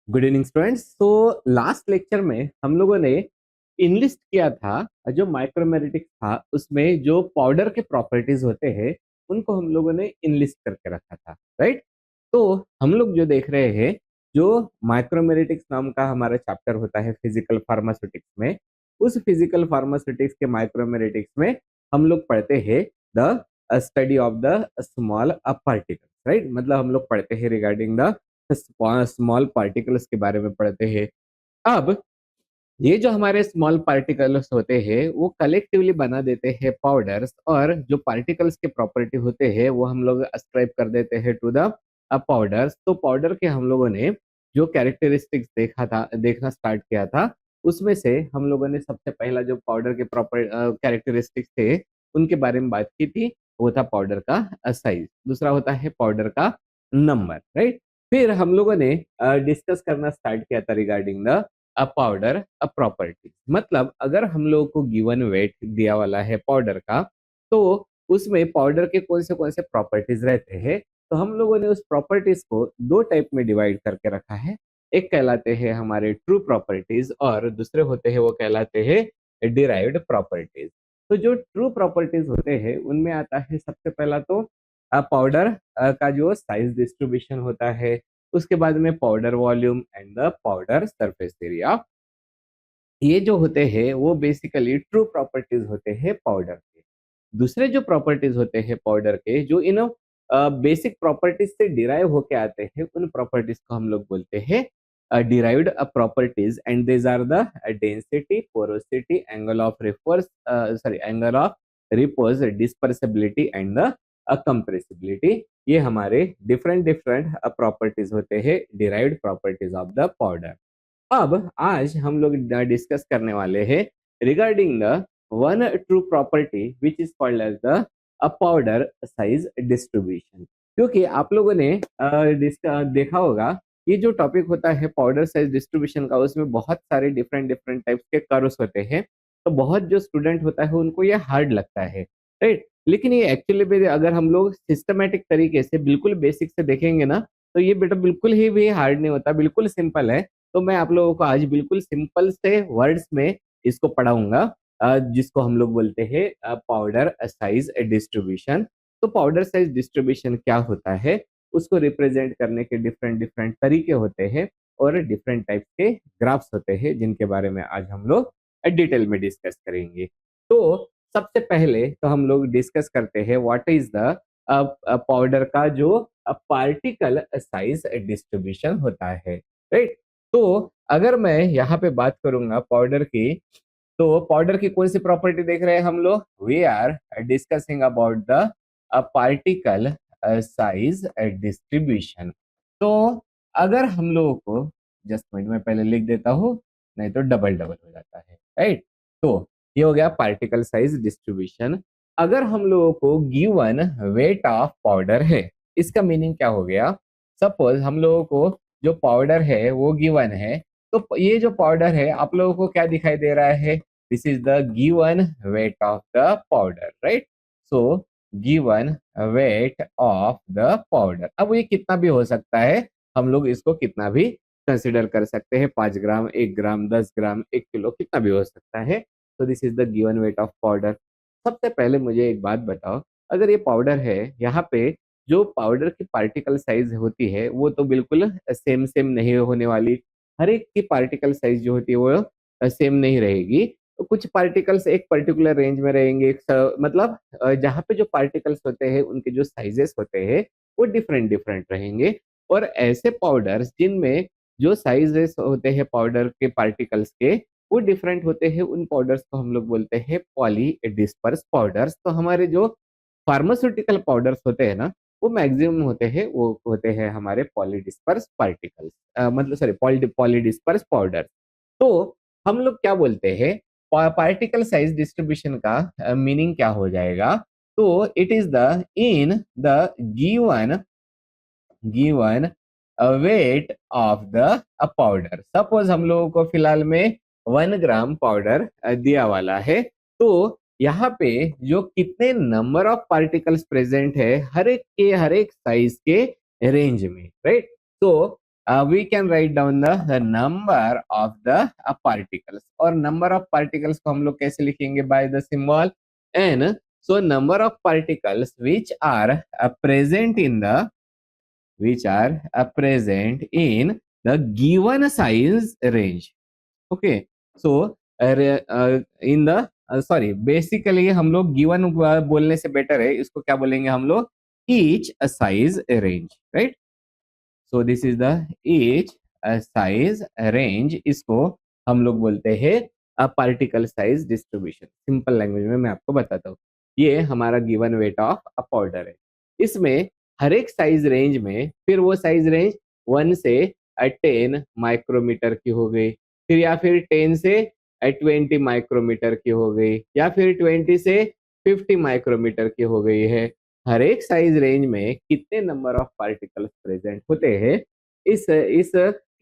Good evening students. तो last lecture में हम लोगों ने इनलिस्ट किया था जो माइक्रोमेरिटिक्स था, उसमें जो पाउडर के प्रॉपर्टीज होते हैं उनको हम लोगों ने इनलिस्ट करके रखा था, राइट। तो हम लोग जो देख रहे हैं, जो माइक्रोमेरिटिक्स नाम का हमारा चैप्टर होता है फिजिकल फार्मास्यूटिक्स में, उस फिजिकल फार्मास्यूटिक्स के माइक्रोमेरिटिक्स में हम लोग पढ़ते हैं the study of the small particles, right. मतलब हम लोग पढ़ते हैं रिगार्डिंग द स्मॉल पार्टिकल्स के बारे में पढ़ते हैं। अब ये जो हमारे स्मॉल पार्टिकल्स होते हैं वो कलेक्टिवली बना देते हैं पाउडर्स, और जो पार्टिकल्स के प्रॉपर्टी होते हैं वो हम लोग अस्क्राइब कर देते हैं टू द पाउडर्स। तो पाउडर के हम लोगों ने जो कैरेक्टरिस्टिक्स देखना स्टार्ट किया था, उसमें से हम लोगों ने सबसे पहला जो पाउडर के प्रॉपर कैरेक्टरिस्टिक्स थे उनके बारे में बात की थी, वो था पाउडर का साइज। दूसरा होता है पाउडर का नंबर, राइट। फिर हम लोगों ने डिस्कस करना स्टार्ट किया था रिगार्डिंग द पाउडर प्रॉपर्टी। मतलब अगर हम लोगों को गिवन वेट दिया वाला है पाउडर का, तो उसमें पाउडर के कौन से प्रॉपर्टीज रहते हैं। तो हम लोगों ने उस प्रॉपर्टीज को दो टाइप में डिवाइड करके रखा है। एक कहलाते हैं हमारे ट्रू प्रॉपर्टीज और दूसरे होते हैं वो कहलाते हैं डिराइव्ड प्रॉपर्टीज। तो जो ट्रू प्रॉपर्टीज होते हैं उनमें आता है सबसे पहला तो पाउडर का जो साइज डिस्ट्रीब्यूशन होता है, उसके बाद में powder volume and the powder surface area. ये जो होते हैं वो बेसिकली ट्रू प्रॉपर्टीज होते हैं पाउडर के। दूसरे जो प्रॉपर्टीज होते हैं पाउडर के, जो इन बेसिक प्रॉपर्टीज से डिराइव होके आते हैं, उन प्रॉपर्टीज को हम लोग बोलते हैं derived properties, and these are the density, porosity, angle of repose, dispersibility and the compressibility. ये हमारे डिफरेंट डिफरेंट प्रॉपर्टीज होते हैं, derived properties of the powder. अब आज हम लोग डिस्कस करने वाले हैं regarding the one true property which is called as the powder size distribution. क्योंकि आप लोगों ने देखा होगा, ये जो टॉपिक होता है पाउडर साइज डिस्ट्रीब्यूशन का, उसमें बहुत सारे डिफरेंट डिफरेंट टाइप्स के कर्व्स होते हैं। तो बहुत जो स्टूडेंट होता है उनको ये हार्ड लगता है, राइट। लेकिन ये एक्चुअली में अगर हम लोग सिस्टमेटिक तरीके से बिल्कुल बेसिक से देखेंगे ना, तो ये बेटा बिल्कुल ही भी हार्ड नहीं होता, बिल्कुल सिंपल है। तो मैं आप लोगों को आज बिल्कुल सिंपल से वर्ड्स में इसको पढ़ाऊंगा, जिसको हम लोग बोलते हैं पाउडर साइज डिस्ट्रीब्यूशन। तो पाउडर साइज डिस्ट्रीब्यूशन क्या होता है, उसको रिप्रेजेंट करने के डिफरेंट डिफरेंट तरीके होते हैं और डिफरेंट टाइप के ग्राफ्स होते हैं, जिनके बारे में आज हम लोग डिटेल में डिस्कस करेंगे। तो सबसे पहले तो हम लोग डिस्कस करते हैं व्हाट इज द पाउडर का जो पार्टिकल साइज डिस्ट्रीब्यूशन होता है, राइट। तो अगर मैं यहाँ पे बात करूंगा पाउडर की, तो पाउडर की कौन सी प्रॉपर्टी देख रहे हैं हम लोग, we are discussing about the particle size distribution. तो अगर हम लोगों को, जस्ट मिनट में पहले लिख देता हूँ, नहीं तो डबल डबल हो जाता है, राइट। तो ये हो गया पार्टिकल साइज डिस्ट्रीब्यूशन। अगर हम लोगों को गिवन वेट ऑफ पाउडर है, इसका मीनिंग क्या हो गया। सपोज हम लोगों को जो पाउडर है वो गिवन है, तो ये जो पाउडर है आप लोगों को क्या दिखाई दे रहा है, this is the given weight of the powder, right. So given weight of the powder, अब ये कितना भी हो सकता है, हम लोग इसको कितना भी कंसिडर कर सकते हैं, 5 ग्राम, 1 ग्राम, 10 ग्राम, 1 किलो, कितना भी हो सकता है। तो this is the given weight of powder. सबसे पहले मुझे एक बात बताओ, अगर ये पाउडर है, यहाँ पे जो पाउडर की पार्टिकल साइज होती है वो तो बिल्कुल सेम सेम नहीं होने वाली। हर एक की पार्टिकल साइज जो होती है वो सेम नहीं रहेगी। तो कुछ पार्टिकल्स एक पर्टिकुलर रेंज में रहेंगे, मतलब जहाँ पे जो पार्टिकल्स होते हैं उनके जो साइजेस होते हैं वो डिफरेंट डिफरेंट रहेंगे। और ऐसे पाउडर्स जिनमें जो साइजेस होते हैं पाउडर के पार्टिकल्स के वो डिफरेंट होते हैं, उन पाउडर्स को हम लोग बोलते हैं पॉली डिस्पर्स पाउडर्स। तो हमारे जो फार्मास्यूटिकल पाउडर्स होते हैं ना, वो मैक्सिमम होते हैं, वो होते हैं हमारे पॉलीडिस्पर्स पार्टिकल्स, मतलब सॉरी पॉलीडिस्पर्स पाउडर। तो हम लोग क्या बोलते हैं, पार्टिकल साइज डिस्ट्रीब्यूशन का मीनिंग क्या हो जाएगा। तो it is the in the given given weight of the powder. Suppose हम लोगों को फिलहाल में 1 ग्राम पाउडर दिया वाला है, तो यहाँ पे जो कितने नंबर ऑफ पार्टिकल्स प्रेजेंट है हर एक साइज के रेंज में, राइट। तो we can write down the number of the particles, और number of particles को हम लोग कैसे लिखेंगे? by the symbol n. So number of particles which are present in the given size range. Okay, so in the sorry, basically हम लोग given बोलने से बेटर है, इसको क्या बोलेंगे हम लोग? Each size range, right? So this is the each size range, इसको हम लोग बोलते हैं particle size distribution. Simple language में मैं आपको बताता हूँ, ये हमारा given weight of a powder है। इसमें हर एक साइज रेंज में, फिर वो साइज रेंज 1 से 10 माइक्रोमीटर की हो गई, फिर या फिर 10 से 20 माइक्रोमीटर की हो गई, या फिर 20 से 50 माइक्रोमीटर की हो गई है। हर एक साइज रेंज में कितने नंबर ऑफ पार्टिकल्स प्रेजेंट होते हैं, इस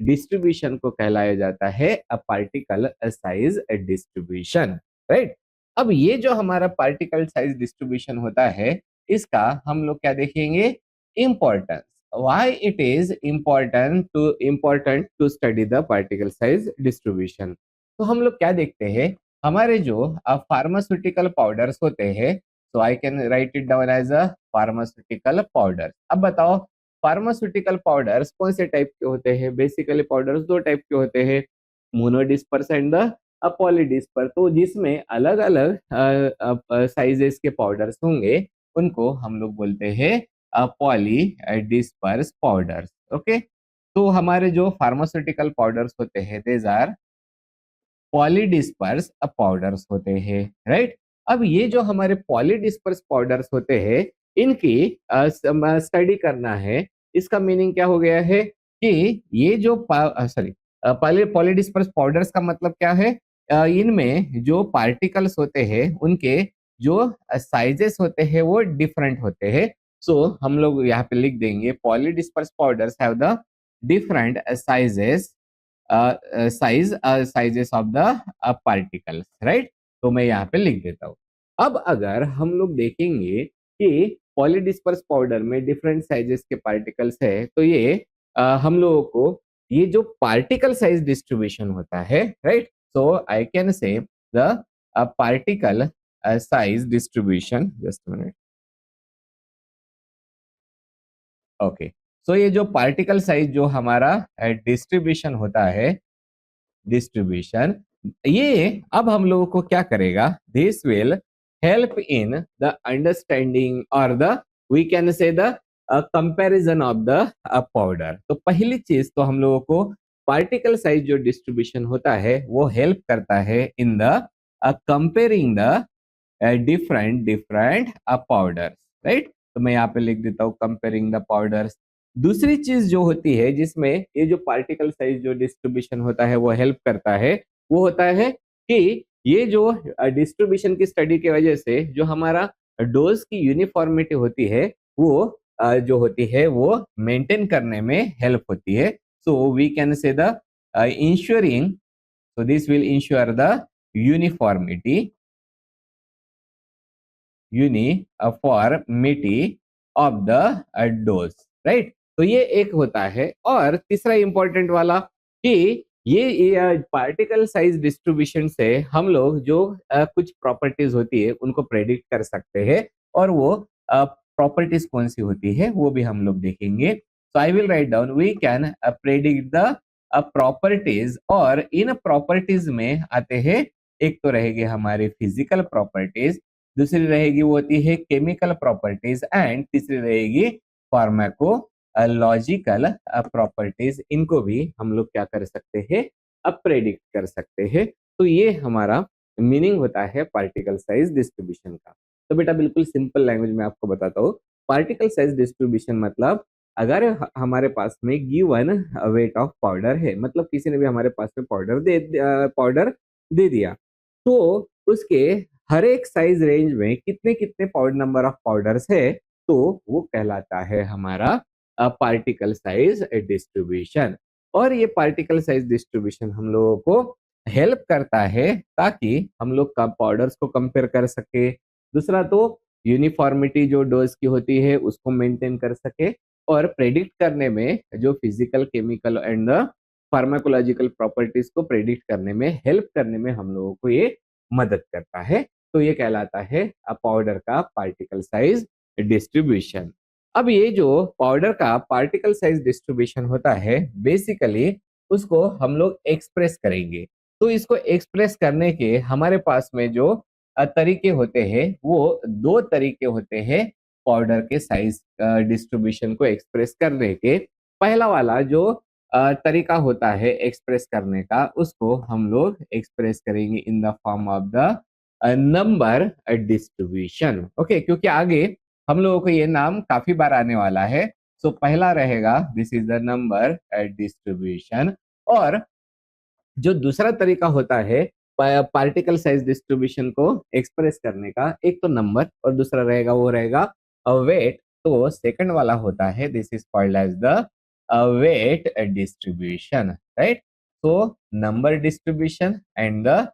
डिस्ट्रीब्यूशन को कहलाया जाता है a particle size distribution, right? अब ये जो हमारा पार्टिकल साइज डिस्ट्रीब्यूशन होता है, इसका हम लोग क्या देखेंगे? Importance. Why it is important to study the particle size distribution. तो हम लोग क्या देखते हैं, हमारे जो फार्मास्यूटिकल पाउडर्स होते हैं, so I can write it down as a pharmaceutical powder। अब बताओ, फार्मास्यूटिकल पाउडर्स कौन से टाइप के होते हैं? बेसिकली पाउडर्स दो टाइप के होते हैं, मोनोडिस्पर्स एंड द पॉलीडिस्पर्स। तो जिसमें अलग अलग साइजेस के पाउडर्स होंगे, उनको हम लोग बोलते हैं पॉलीडिस्पर्स पाउडर्स। ओके, तो हमारे जो फार्मास्यूटिकल पाउडर्स होते हैं, देज आर पॉलीडिस्पर्स पाउडर्स होते हैं, राइट? अब ये जो हमारे पॉलीडिस्पर्स पाउडर्स होते हैं, इनकी स्टडी करना है। इसका मीनिंग क्या हो गया है कि ये जो पॉलीडिस्पर्स पाउडर्स का मतलब क्या है? इनमें जो पार्टिकल्स होते हैं, उनके जो साइजेस होते हैं वो डिफरेंट होते हैं। सो हम लोग यहाँ पे लिख देंगे polydisperse powders have the different sizes sizes of the particles, right? तो मैं यहाँ पे लिख देता हूँ। अब अगर हम लोग देखेंगे कि पॉलीडिस्पर्स पाउडर में डिफरेंट साइजेस के पार्टिकल्स है, तो ये हम लोगों को ये जो पार्टिकल साइज डिस्ट्रीब्यूशन होता है, right? So I can say the particle size distribution, just minute. Okay, so ये जो पार्टिकल साइज जो हमारा डिस्ट्रीब्यूशन होता है, डिस्ट्रीब्यूशन, ये अब हम लोगों को क्या करेगा? This will help in the understanding और the we can say the comparison of the powder. तो पहली चीज तो हम लोगों को पार्टिकल साइज जो डिस्ट्रीब्यूशन होता है, वो हेल्प करता है in the comparing the different different powders, right? तो मैं यहाँ पे लिख देता हूँ कंपेयरिंग द पाउडर्स। दूसरी चीज जो होती है जिसमें ये जो पार्टिकल साइज जो डिस्ट्रीब्यूशन होता है वो हेल्प करता है, वो होता है कि ये जो डिस्ट्रीब्यूशन की स्टडी की वजह से जो हमारा डोज की यूनिफॉर्मिटी होती है, वो जो होती है वो मेंटेन करने में हेल्प होती है। So we can say the ensuring, so this will ensure the uniformity uniformity of the dose, right? तो ये एक होता है। और तीसरा इंपॉर्टेंट वाला कि ये पार्टिकल साइज डिस्ट्रीब्यूशन से हम लोग जो कुछ प्रॉपर्टीज होती है उनको प्रेडिक्ट कर सकते हैं, और वो प्रॉपर्टीज कौन सी होती है वो भी हम लोग देखेंगे। So I will write down, we can predict the properties, और इन प्रॉपर्टीज में आते हैं, एक तो रहेगी हमारी फिजिकल प्रॉपर्टीज, दूसरी रहेगी वो होती है केमिकल प्रॉपर्टीज, एंड तीसरी रहेगी फार्माकोलॉजिकल प्रॉपर्टीज। इनको भी हम लोग क्या कर सकते हैं? अब प्रेडिक्ट कर सकते हैं। तो ये हमारा मीनिंग होता है पार्टिकल साइज डिस्ट्रीब्यूशन का। तो बेटा बिल्कुल सिंपल लैंग्वेज में आपको बताता हूँ, पार्टिकल साइज डिस्ट्रीब्यूशन मतलब अगर हमारे पास में गिवन वेट ऑफ पाउडर है, मतलब किसी ने भी हमारे पास में पाउडर दे दिया, तो उसके हर एक साइज रेंज में कितने कितने पाउडर नंबर ऑफ पाउडर्स है, तो वो कहलाता है हमारा पार्टिकल साइज डिस्ट्रीब्यूशन। और ये पार्टिकल साइज डिस्ट्रीब्यूशन हम लोगों को हेल्प करता है ताकि हम लोग का पाउडर्स को कंपेयर कर सके। दूसरा तो यूनिफॉर्मिटी जो डोज की होती है उसको मेंटेन कर सके, और प्रेडिक्ट करने में जो physical, chemical and pharmacological properties को प्रेडिक्ट करने में, हेल्प करने में हम लोगों को ये मदद करता है। तो ये कहलाता है पाउडर का पार्टिकल साइज डिस्ट्रीब्यूशन। अब ये जो पाउडर का पार्टिकल साइज डिस्ट्रीब्यूशन होता है, बेसिकली उसको हम लोग एक्सप्रेस करेंगे। तो इसको एक्सप्रेस करने के हमारे पास में जो तरीके होते हैं, वो दो तरीके होते हैं पाउडर के साइज डिस्ट्रीब्यूशन को एक्सप्रेस करने के। पहला वाला जो तरीका होता है एक्सप्रेस करने का, उसको हम लोग एक्सप्रेस करेंगे इन the form of the number distribution. Okay, क्योंकि आगे हम लोगों को ये नाम काफी बार आने वाला है। सो पहला रहेगा this is the number distribution, और जो दूसरा तरीका होता है पार्टिकल साइज डिस्ट्रीब्यूशन को एक्सप्रेस करने का, एक तो नंबर और दूसरा रहेगा वो रहेगा वेट। तो सेकंड वाला होता है this is called as the weight distribution, right. So number distribution and the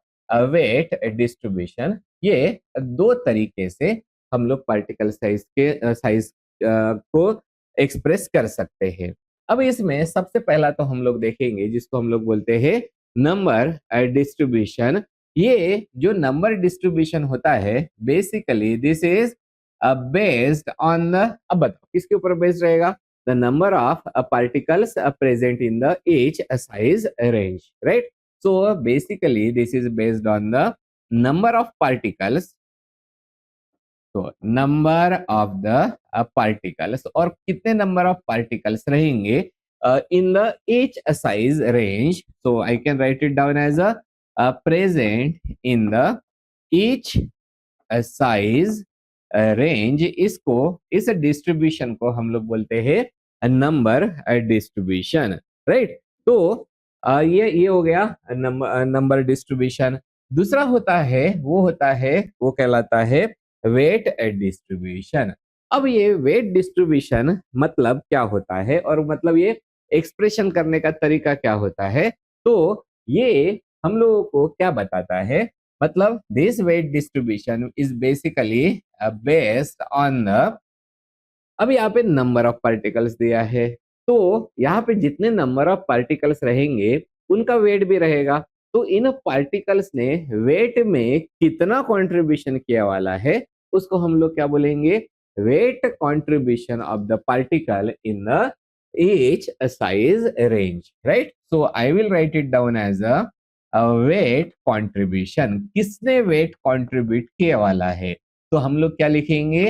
weight distribution, ये दो तरीके से हम लोग पार्टिकल साइज के साइज को एक्सप्रेस कर सकते हैं। अब इसमें सबसे पहला तो हम लोग देखेंगे जिसको हम लोग बोलते हैं नंबर डिस्ट्रीब्यूशन। ये जो नंबर डिस्ट्रीब्यूशन होता है, basically this is based on the, अब बताओ किसके ऊपर बेस्ड रहेगा, the number of particles present in the each size range, right. So basically this is based on the number of particles. तो नंबर ऑफ द पार्टिकल्स, और कितने number of particles रहेंगे in the each size range. So I can write it down as a present in the each size range. इसको, इस distribution को हम लोग बोलते हैं नंबर डिस्ट्रीब्यूशन, राइट। तो ये हो गया नंबर डिस्ट्रीब्यूशन। दूसरा होता है वो कहलाता है वेट डिस्ट्रीब्यूशन। अब ये वेट डिस्ट्रीब्यूशन मतलब क्या होता है, और मतलब ये एक्सप्रेशन करने का तरीका क्या होता है, तो ये हम लोगों को क्या बताता है, मतलब this wait distribution is basically based on the, अब यहाँ पे नंबर ऑफ पार्टिकल्स दिया है, तो यहाँ पे जितने नंबर ऑफ पार्टिकल्स रहेंगे उनका वेट भी रहेगा। तो इन पार्टिकल्स ने वेट में कितना कंट्रीब्यूशन किया वाला है, उसको हम लोग क्या बोलेंगे, weight contribution of the particle in the each size range, right. So I will write it down as a weight contribution. किसने वेट कंट्रीब्यूट किया वाला है, तो हम लोग क्या लिखेंगे,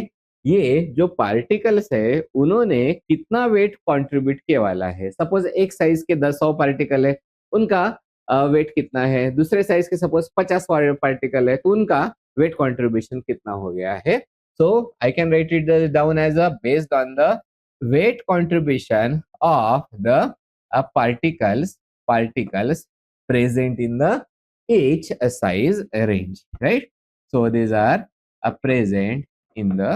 ये जो पार्टिकल्स है उन्होंने कितना वेट कंट्रीब्यूट किया वाला है। सपोज एक साइज के 10 पार्टिकल है, उनका वेट कितना है, दूसरे साइज के सपोज 50 पार्टिकल है, तो उनका वेट कंट्रीब्यूशन कितना हो गया है। So I can write it down as a based on the weight contribution of the particles present in the each size range, right. So these are present in the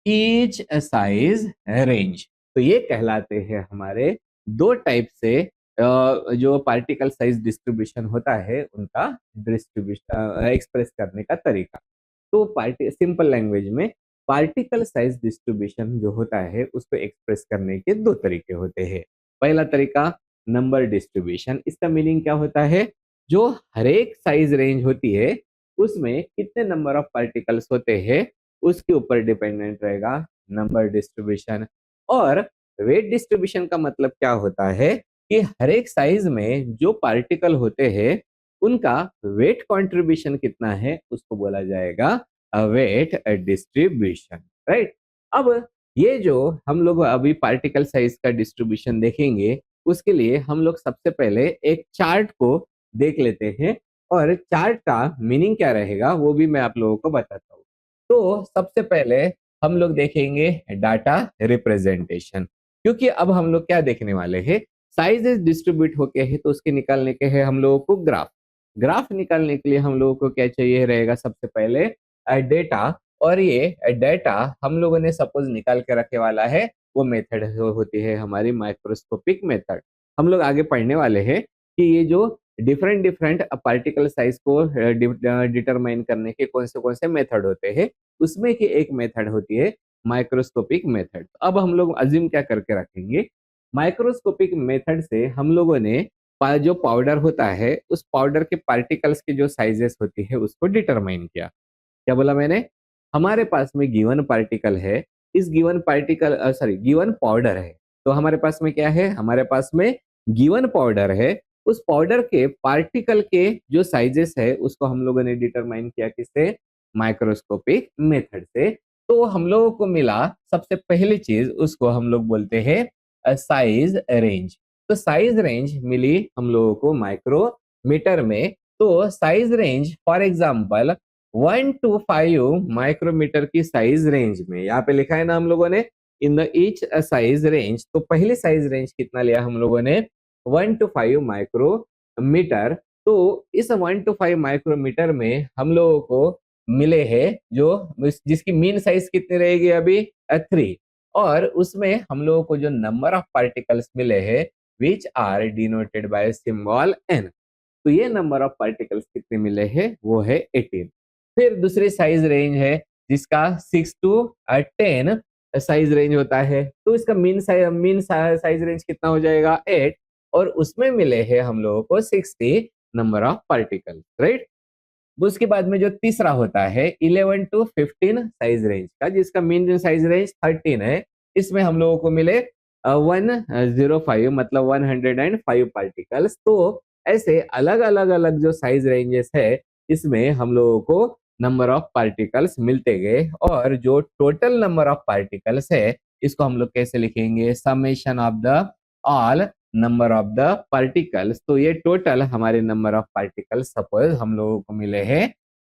each size range। तो ये कहलाते हैं हमारे दो type से जो particle size distribution होता है उनका डिस्ट्रीब्यूशन एक्सप्रेस करने का तरीका। तो पार्टी सिंपल लैंग्वेज में पार्टिकल साइज डिस्ट्रीब्यूशन जो होता है उसको एक्सप्रेस करने के दो तरीके होते हैं। पहला तरीका नंबर डिस्ट्रीब्यूशन। इसका मीनिंग क्या होता है, जो हर एक साइज रेंज होती है उसमें कितने नंबर ऑफ पार्टिकल्स होते हैं उसके ऊपर डिपेंडेंट रहेगा नंबर डिस्ट्रीब्यूशन। और वेट डिस्ट्रीब्यूशन का मतलब क्या होता है कि हर एक साइज में जो पार्टिकल होते हैं उनका वेट कंट्रीब्यूशन कितना है उसको बोला जाएगा वेट डिस्ट्रीब्यूशन, राइट। अब ये जो हम लोग अभी पार्टिकल साइज का डिस्ट्रीब्यूशन देखेंगे, उसके लिए हम लोग सबसे पहले एक चार्ट को देख लेते हैं, और चार्ट का मीनिंग क्या रहेगा वो भी मैं आप लोगों को बताता हूँ। तो सबसे पहले हम लोग देखेंगे डाटा रिप्रेजेंटेशन, क्योंकि अब हम लोग क्या देखने वाले हैं, साइजेस डिस्ट्रीब्यूट होके है तो उसके निकालने के है हम लोगों को ग्राफ। ग्राफ निकालने के लिए हम लोगों को क्या चाहिए रहेगा, सबसे पहले डेटा। और ये डेटा हम लोगों ने सपोज निकाल के रखे वाला है, वो मेथड होती है हमारी माइक्रोस्कोपिक मेथड। हम लोग आगे पढ़ने वाले हैं कि ये जो डिफरेंट डिफरेंट पार्टिकल साइज को डिटरमाइन करने के कौन से मेथड होते हैं, उसमें की एक मेथड होती है माइक्रोस्कोपिक मेथड। अब हम लोग अज्यूम क्या करके रखेंगे, माइक्रोस्कोपिक मेथड से हम लोगों ने जो पाउडर होता है उस पाउडर के पार्टिकल्स की जो साइजेस होती है उसको डिटरमाइन किया। क्या बोला मैंने, हमारे पास में गिवन पार्टिकल है, इस given particle sorry given powder है, तो हमारे पास में क्या है, हमारे पास में गिवन पाउडर है, उस पाउडर के पार्टिकल के जो साइजेस है उसको हम लोगों ने डिटरमाइन किया किससे, माइक्रोस्कोपिक मेथड से। तो हम लोगों को मिला सबसे पहली चीज, उसको हम लोग बोलते हैं साइज रेंज। तो साइज रेंज मिली हम लोगों को माइक्रोमीटर में। तो size range for example 1 to 5 micrometre की साइज रेंज में, यहाँ पे लिखा है ना हम लोगों ने in the each size range, तो पहले साइज रेंज कितना लिया हम लोगों ने, 1 to 5 माइक्रोमीटर। तो इस 1 to 5 माइक्रोमीटर में हम लोगों को मिले हैं जो जिसकी मीन साइज कितनी रहेगी अभी 3, और उसमें हम लोगों को जो नंबर ऑफ पार्टिकल्स मिले हैं which are denoted by symbol n, तो ये नंबर ऑफ पार्टिकल्स कितने मिले हैं वो है 18। फिर दूसरी साइज रेंज है जिसका 6 to 10 साइज रेंज होता है, तो इसका मीन साइज रेंज कितना हो जाएगा 8, और उसमें मिले हैं हम लोगों को 60 नंबर ऑफ पार्टिकल, राइट। उसके बाद में जो तीसरा होता है 11 to 15 साइज रेंज का, जिसका मीन साइज रेंज 13 है, इसमें हम लोगों को मिले 105 मतलब 105 पार्टिकल्स। तो ऐसे अलग अलग अलग जो साइज रेंजेस है इसमें हम लोगों को नंबर ऑफ पार्टिकल्स मिलते गए, और जो टोटल नंबर ऑफ पार्टिकल्स है इसको हम लोग कैसे लिखेंगे, summation of the all number of the particles. तो ये टोटल हमारे नंबर ऑफ पार्टिकल्स सपोज हम लोगों को मिले हैं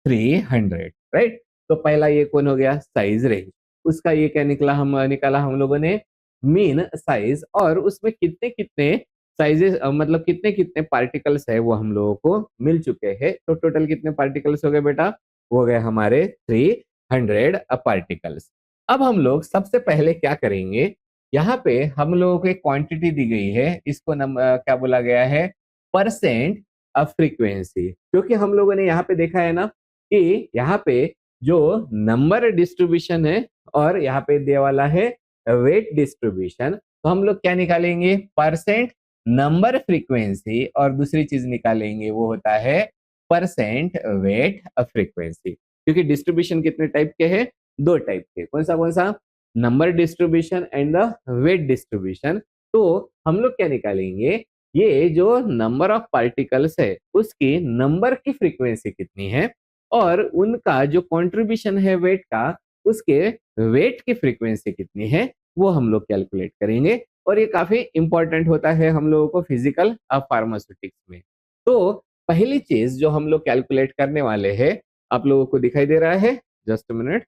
300, राइट। तो पहला ये कौन हो गया, साइज रेंज। उसका ये क्या निकाला हम लोगों ने मीन साइज, और उसमें कितने कितने साइजेस मतलब कितने कितने पार्टिकल्स है वो हम लोगों को मिल चुके हैं। तो टोटल कितने पार्टिकल्स हो गए बेटा, वो हो गए हमारे 300 पार्टिकल्स। अब हम लोग सबसे पहले क्या करेंगे, यहाँ पे हम लोगों को एक क्वांटिटी दी गई है, इसको क्या बोला गया है, परसेंट ऑफ फ्रीक्वेंसी। क्योंकि हम लोगों ने यहाँ पे देखा है ना कि यहाँ पे जो नंबर डिस्ट्रीब्यूशन है और यहाँ पे दिया वाला है वेट डिस्ट्रीब्यूशन, तो हम लोग क्या निकालेंगे, परसेंट नंबर फ्रीक्वेंसी, और दूसरी चीज निकालेंगे वो होता है परसेंट वेट फ्रीक्वेंसी। क्योंकि डिस्ट्रीब्यूशन कितने टाइप के हैं, 2 टाइप के, कौन सा, number distribution and the weight distribution. तो हम लोग क्या निकालेंगे, ये जो नंबर ऑफ पार्टिकल्स है उसकी नंबर की फ्रीक्वेंसी कितनी है, और उनका जो कंट्रीब्यूशन है वेट का, उसके वेट की फ्रीक्वेंसी कितनी है, वो हम लोग कैलकुलेट करेंगे। और ये काफी इंपॉर्टेंट होता है हम लोगों को फिजिकल फार्मास्यूटिक्स में। तो पहली चीज जो हम लोग कैलकुलेट करने वाले हैं, आप लोगों को दिखाई दे रहा है, जस्ट मिनट,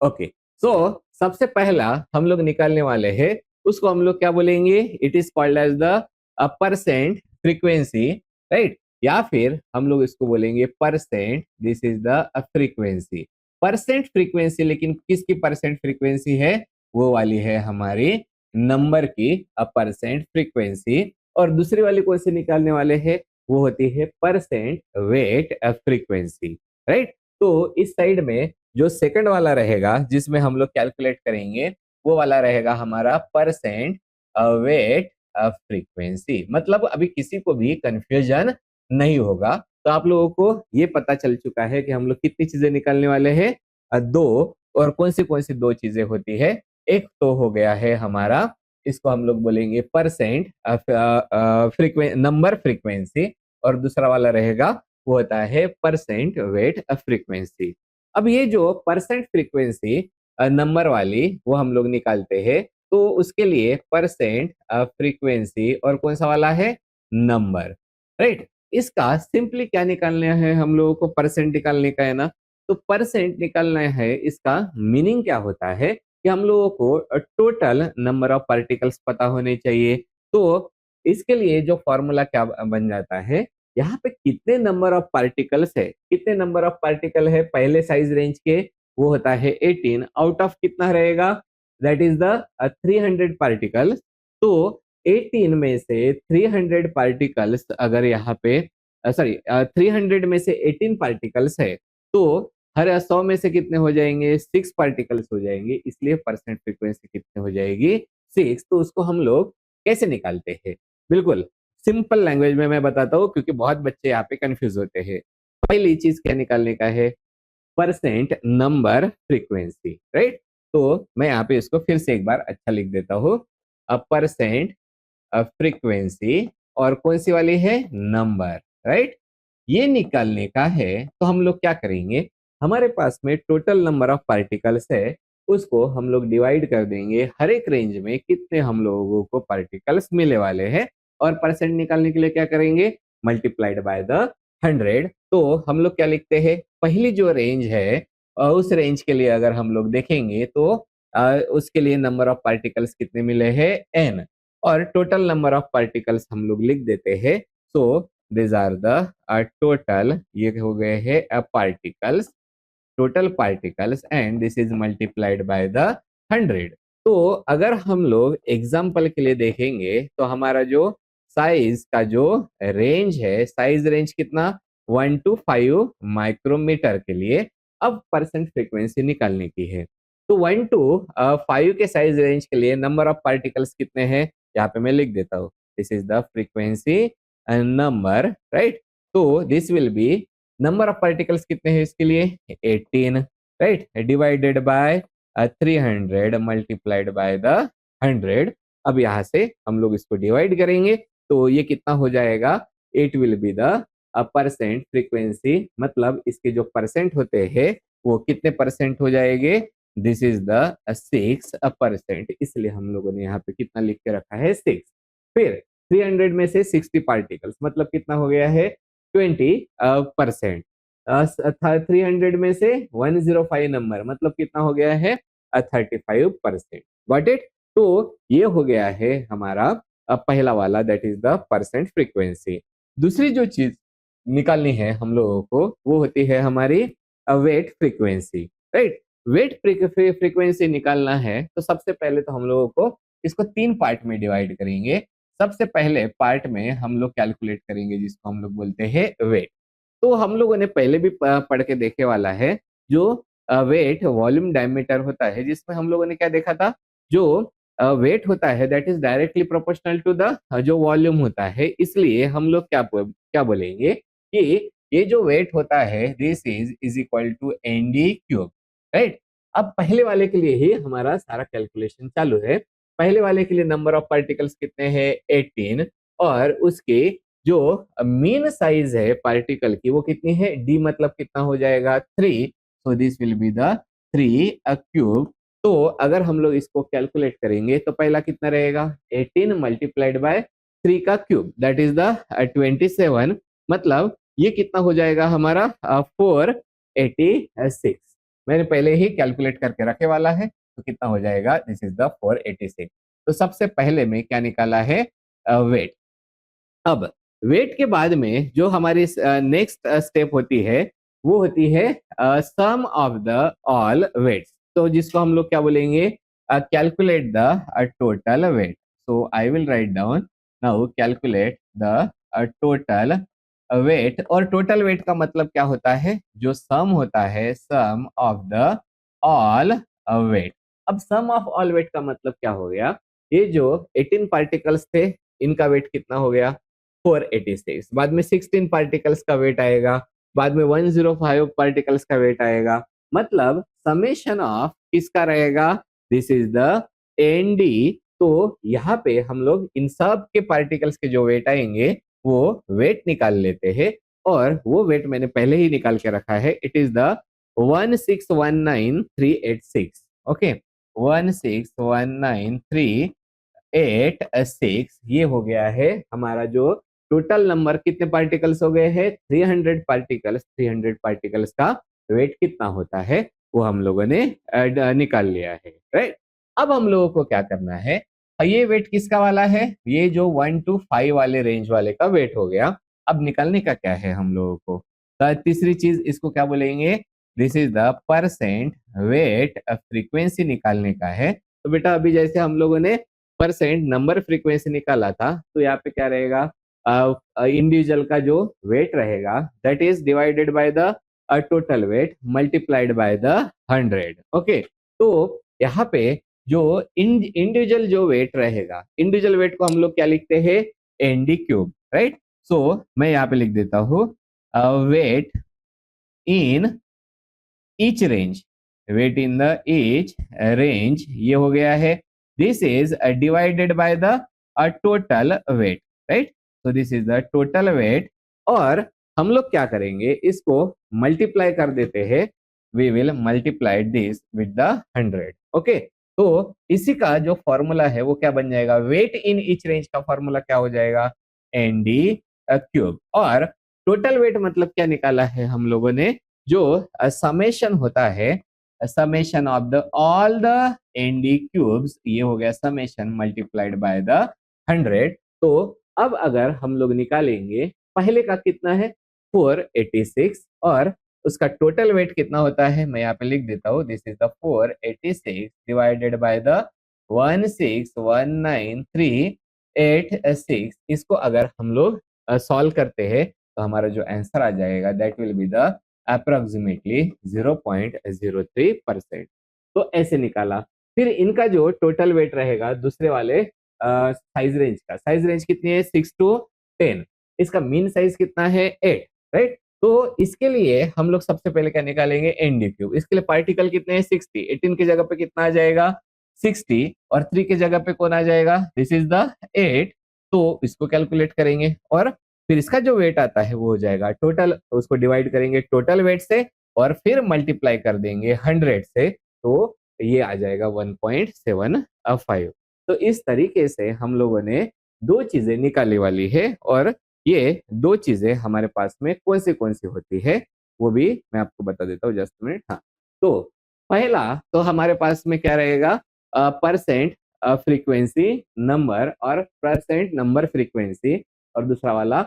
ओके। सो सबसे पहला हम लोग निकालने वाले हैं, उसको हम लोग क्या बोलेंगे, it is called as the percent frequency, right. या फिर हम लोग इसको बोलेंगे percent, this is the frequency, percent frequency. लेकिन किसकी परसेंट फ्रीक्वेंसी है, वो वाली है हमारी नंबर की परसेंट फ्रीक्वेंसी। और दूसरी वाली कौन सी निकालने वाले हैं, वो होती है परसेंट वेट फ्रीक्वेंसी, राइट। तो इस साइड में जो सेकंड वाला रहेगा जिसमें हम लोग कैलकुलेट करेंगे, वो वाला रहेगा हमारा परसेंट वेट फ्रीक्वेंसी। मतलब अभी किसी को भी कंफ्यूजन नहीं होगा। तो आप लोगों को ये पता चल चुका है कि हम लोग कितनी चीजें निकालने वाले हैं, 2। और कौन सी 2 चीजें होती है, एक तो हो गया है हमारा, इसको हम लोग बोलेंगे परसेंट नंबर फ्रीक्वेंसी, और दूसरा वाला रहेगा वो होता है परसेंट वेट फ्रीक्वेंसी। अब ये जो परसेंट फ्रीक्वेंसी नंबर वाली वो हम लोग निकालते हैं, तो उसके लिए परसेंट फ्रीक्वेंसी और कौन सा वाला है, नंबर, राइट। इसका सिंपली क्या निकालना है, हम लोगों को परसेंट निकालने का है ना, तो परसेंट निकालना है, इसका मीनिंग क्या होता है कि हम लोगों को टोटल नंबर ऑफ पार्टिकल्स पता होने चाहिए। तो इसके लिए जो फॉर्मूला क्या बन जाता है, यहाँ पे कितने नंबर ऑफ पार्टिकल्स है, कितने नंबर ऑफ पार्टिकल है पहले साइज रेंज के, वो होता है 18, आउट ऑफ कितना रहेगा, दैट इज द 300 पार्टिकल्स। तो 18 में से 300 पार्टिकल्स अगर यहाँ पे 300 में से 18 पार्टिकल्स है, तो हर 100 में से कितने हो जाएंगे? 6 पार्टिकल्स हो जाएंगे, इसलिए परसेंट फ्रीक्वेंसी कितने हो जाएगी? 6। तो उसको हम लोग कैसे निकालते हैं? बिल्कुल सिंपल लैंग्वेज में मैं बताता हूँ, क्योंकि बहुत बच्चे यहाँ पे कंफ्यूज होते हैं। पहली चीज क्या निकालने का है? Percent number frequency, right? तो मैं यहाँ पे इसको फिर से एक बार अच्छा लिख देता हूँ। परसेंट फ्रीक्वेंसी, और कौन सी वाली है? Number, right? ये निकालने का है तो हम लोग क्या करेंगे? हमारे पास में टोटल नंबर ऑफ पार्टिकल्स है, उसको हम लोग डिवाइड कर देंगे हर एक रेंज में कितने हम लोगों को पार्टिकल्स मिले वाले हैं, और परसेंट निकालने के लिए क्या करेंगे? Multiplied by the 100। तो हम लोग क्या लिखते हैं? पहली जो रेंज है उस रेंज के लिए अगर हम लोग देखेंगे तो उसके लिए नंबर ऑफ पार्टिकल्स कितने मिले हैं? n। और टोटल नंबर ऑफ पार्टिकल्स हम लोग लिख देते हैं। So this are the total, ये हो गए हैं particles, total particles, and this is multiplied by the 100। तो अगर हम लोग एग्जाम्पल के लिए देखेंगे तो हमारा जो साइज का जो रेंज है, साइज रेंज कितना? 1 to 5 माइक्रोमीटर के लिए अब परसेंट फ्रीक्वेंसी निकालने की है। तो 1 to 5 के साइज रेंज के लिए नंबर ऑफ पार्टिकल्स कितने हैं? यहाँ पे मैं लिख देता हूँ, this is the frequency number, right? तो this will be, number of particles कितने हैं इसके लिए? 18, right? Divided by 300 multiplied by the 100। अब यहाँ से हम लोग इसको डिवाइड करेंगे तो ये कितना हो जाएगा? It will be the percent frequency, मतलब इसके जो परसेंट होते हैं वो कितने परसेंट हो जाएंगे? दिस इज द 6%, इसलिए हम लोगों ने यहाँ पे कितना लिख के रखा है? 6। फिर 300 में से 60 पार्टिकल्स मतलब कितना हो गया है? 20%। 300 में से 105 नंबर मतलब कितना हो गया है? 35%। Got it? तो ये हो गया है हमारा पहला वाला, that is the percent frequency. दूसरी जो चीज निकालनी है हम लोगों को वो होती है हमारी weight frequency, right? Weight frequency निकालना है तो सबसे पहले तो हम लोगों को इसको 3 पार्ट में डिवाइड करेंगे। सबसे पहले पार्ट में हम लोग कैलकुलेट करेंगे जिसको हम लोग बोलते हैं वेट। तो हम लोगों ने पहले भी पढ़ के देखे वाला है, जो वेट वॉल्यूम डायमीटर होता है, जिसमें हम लोगों ने क्या देखा था? जो वेट होता है that is directly proportional to the जो वॉल्यूम होता है, इसलिए हम लोग क्या बोलेंगे कि ये जो वेट होता है this is equal to ND cube, right? अब पहले वाले के लिए ही हमारा सारा कैलकुलेशन चालू है। पहले वाले के लिए नंबर ऑफ पार्टिकल्स कितने हैं? 18, और उसके जो मीन साइज है पार्टिकल की वो कितनी है? डी मतलब कितना हो जाएगा? 3। सो this will be the 3 cube. तो अगर हम लोग इसको कैलकुलेट करेंगे तो पहला कितना रहेगा? 18 मल्टीप्लाइड बाय 3 का क्यूब, दैट इज द 27। मतलब ये कितना हो जाएगा हमारा? 486। मैंने पहले ही कैलकुलेट करके रखे वाला है, तो कितना हो जाएगा? This is the 486। तो सबसे पहले में क्या निकाला है? वेट। अब वेट के बाद में जो हमारी नेक्स्ट स्टेप होती है वो होती है सम ऑफ द ऑल वेट्स, तो जिसको हम लोग क्या बोलेंगे? Calculate the total wait. So I will write down now, calculate the total weight. और टोटल वेट का मतलब क्या होता है? जो सम होता है, सम ऑफ द ऑल वेट। अब सम ऑफ ऑल वेट का मतलब क्या हो गया? ये जो 18 पार्टिकल्स थे इनका वेट कितना हो गया? 486। बाद में 16 पार्टिकल्स का वेट आएगा, बाद में 105 पार्टिकल्स का वेट आएगा। मतलब समेशन ऑफ किसका रहेगा? This is the ND. तो यहाँ पे हम लोग इन सब के पार्टिकल्स के जो वेट आएंगे वो वेट निकाल लेते हैं, और वो वेट मैंने पहले ही निकाल के रखा है। It is the 1619386। ओके, 1619386। ये हो गया है हमारा जो टोटल नंबर। कितने पार्टिकल्स हो गए हैं? 300 पार्टिकल्स। 300 पार्टिकल्स का वेट कितना होता है वो हम लोगों ने निकाल लिया है, राइट? अब हम लोगों को क्या करना है? ये वेट किसका वाला है? ये जो 1 to 5 वाले रेंज वाले का वेट हो गया। अब निकालने का क्या है हम लोगों को? तो तीसरी चीज इसको क्या बोलेंगे? This is the percent weight frequency निकालने का है। तो बेटा अभी जैसे हम लोगों ने परसेंट नंबर फ्रीक्वेंसी निकाला था, तो यहाँ पे क्या रहेगा, इंडिविजुअल का जो वेट रहेगा that is divided by the total weight multiplied by the 100। Okay, तो यहाँ पे जो इंडिविजुअल जो वेट रहेगा, इंडिविजुअल वेट को हम लोग क्या लिखते हैं, एनडी क्यूब, राइट। सो मैं यहाँ पे लिख देता हूँ weight in each range, weight in the each range, ये हो गया है, this is divided by the total weight, right. So this is the total weight, और हम लोग क्या करेंगे, इसको मल्टीप्लाई कर देते हैं, we will multiply this with the 100। Okay, तो इसी का जो फॉर्मूला है वो क्या बन जाएगा, वेट इन ईच रेंज का फॉर्मूला क्या हो जाएगा, एन डी क्यूब। और टोटल वेट मतलब क्या निकाला है हम लोगों ने, जो समेशन होता है, summation of the all the N D cubes, ये हो गया समेशन मल्टीप्लाइड बाय द 100। तो अब अगर हम लोग निकालेंगे, पहले का कितना है 486, और उसका टोटल वेट कितना होता है, मैं यहाँ पे लिख देता हूँ, this is the 486 divided by the 1619386। इसको अगर हम लोग सॉल्व करते हैं तो हमारा जो आंसर आ जाएगा that will be the approximately 0.03%। तो ऐसे निकाला। फिर इनका जो टोटल वेट रहेगा दूसरे वाले साइज रेंज का, साइज रेंज कितनी है 6 to 10, इसका मीन साइज कितना है 8, राइट। तो इसके लिए हम लोग सबसे पहले क्या निकालेंगे, एनडी क्यूब। इसके लिए पार्टिकल कितने हैं 60, 18 की जगह पे कितना आ जाएगा 60, और 3 की जगह पे कौन आ जाएगा, दिस इज द 8। तो इसको कैलकुलेट करेंगे, और फिर इसका जो वेट आता है वो हो जाएगा टोटल, उसको डिवाइड करेंगे टोटल वेट से, और फिर मल्टीप्लाई कर देंगे 100 से, तो ये आ जाएगा 1.75। तो इस तरीके से हम लोगों ने दो चीजें निकालने वाली है, और ये दो चीजें हमारे पास में कौन सी होती है वो भी मैं आपको बता देता हूँ, जस्ट मिनट। हाँ, तो पहला तो हमारे पास में क्या रहेगा, परसेंट फ्रीक्वेंसी नंबर, और परसेंट नंबर फ्रीक्वेंसी, और दूसरा वाला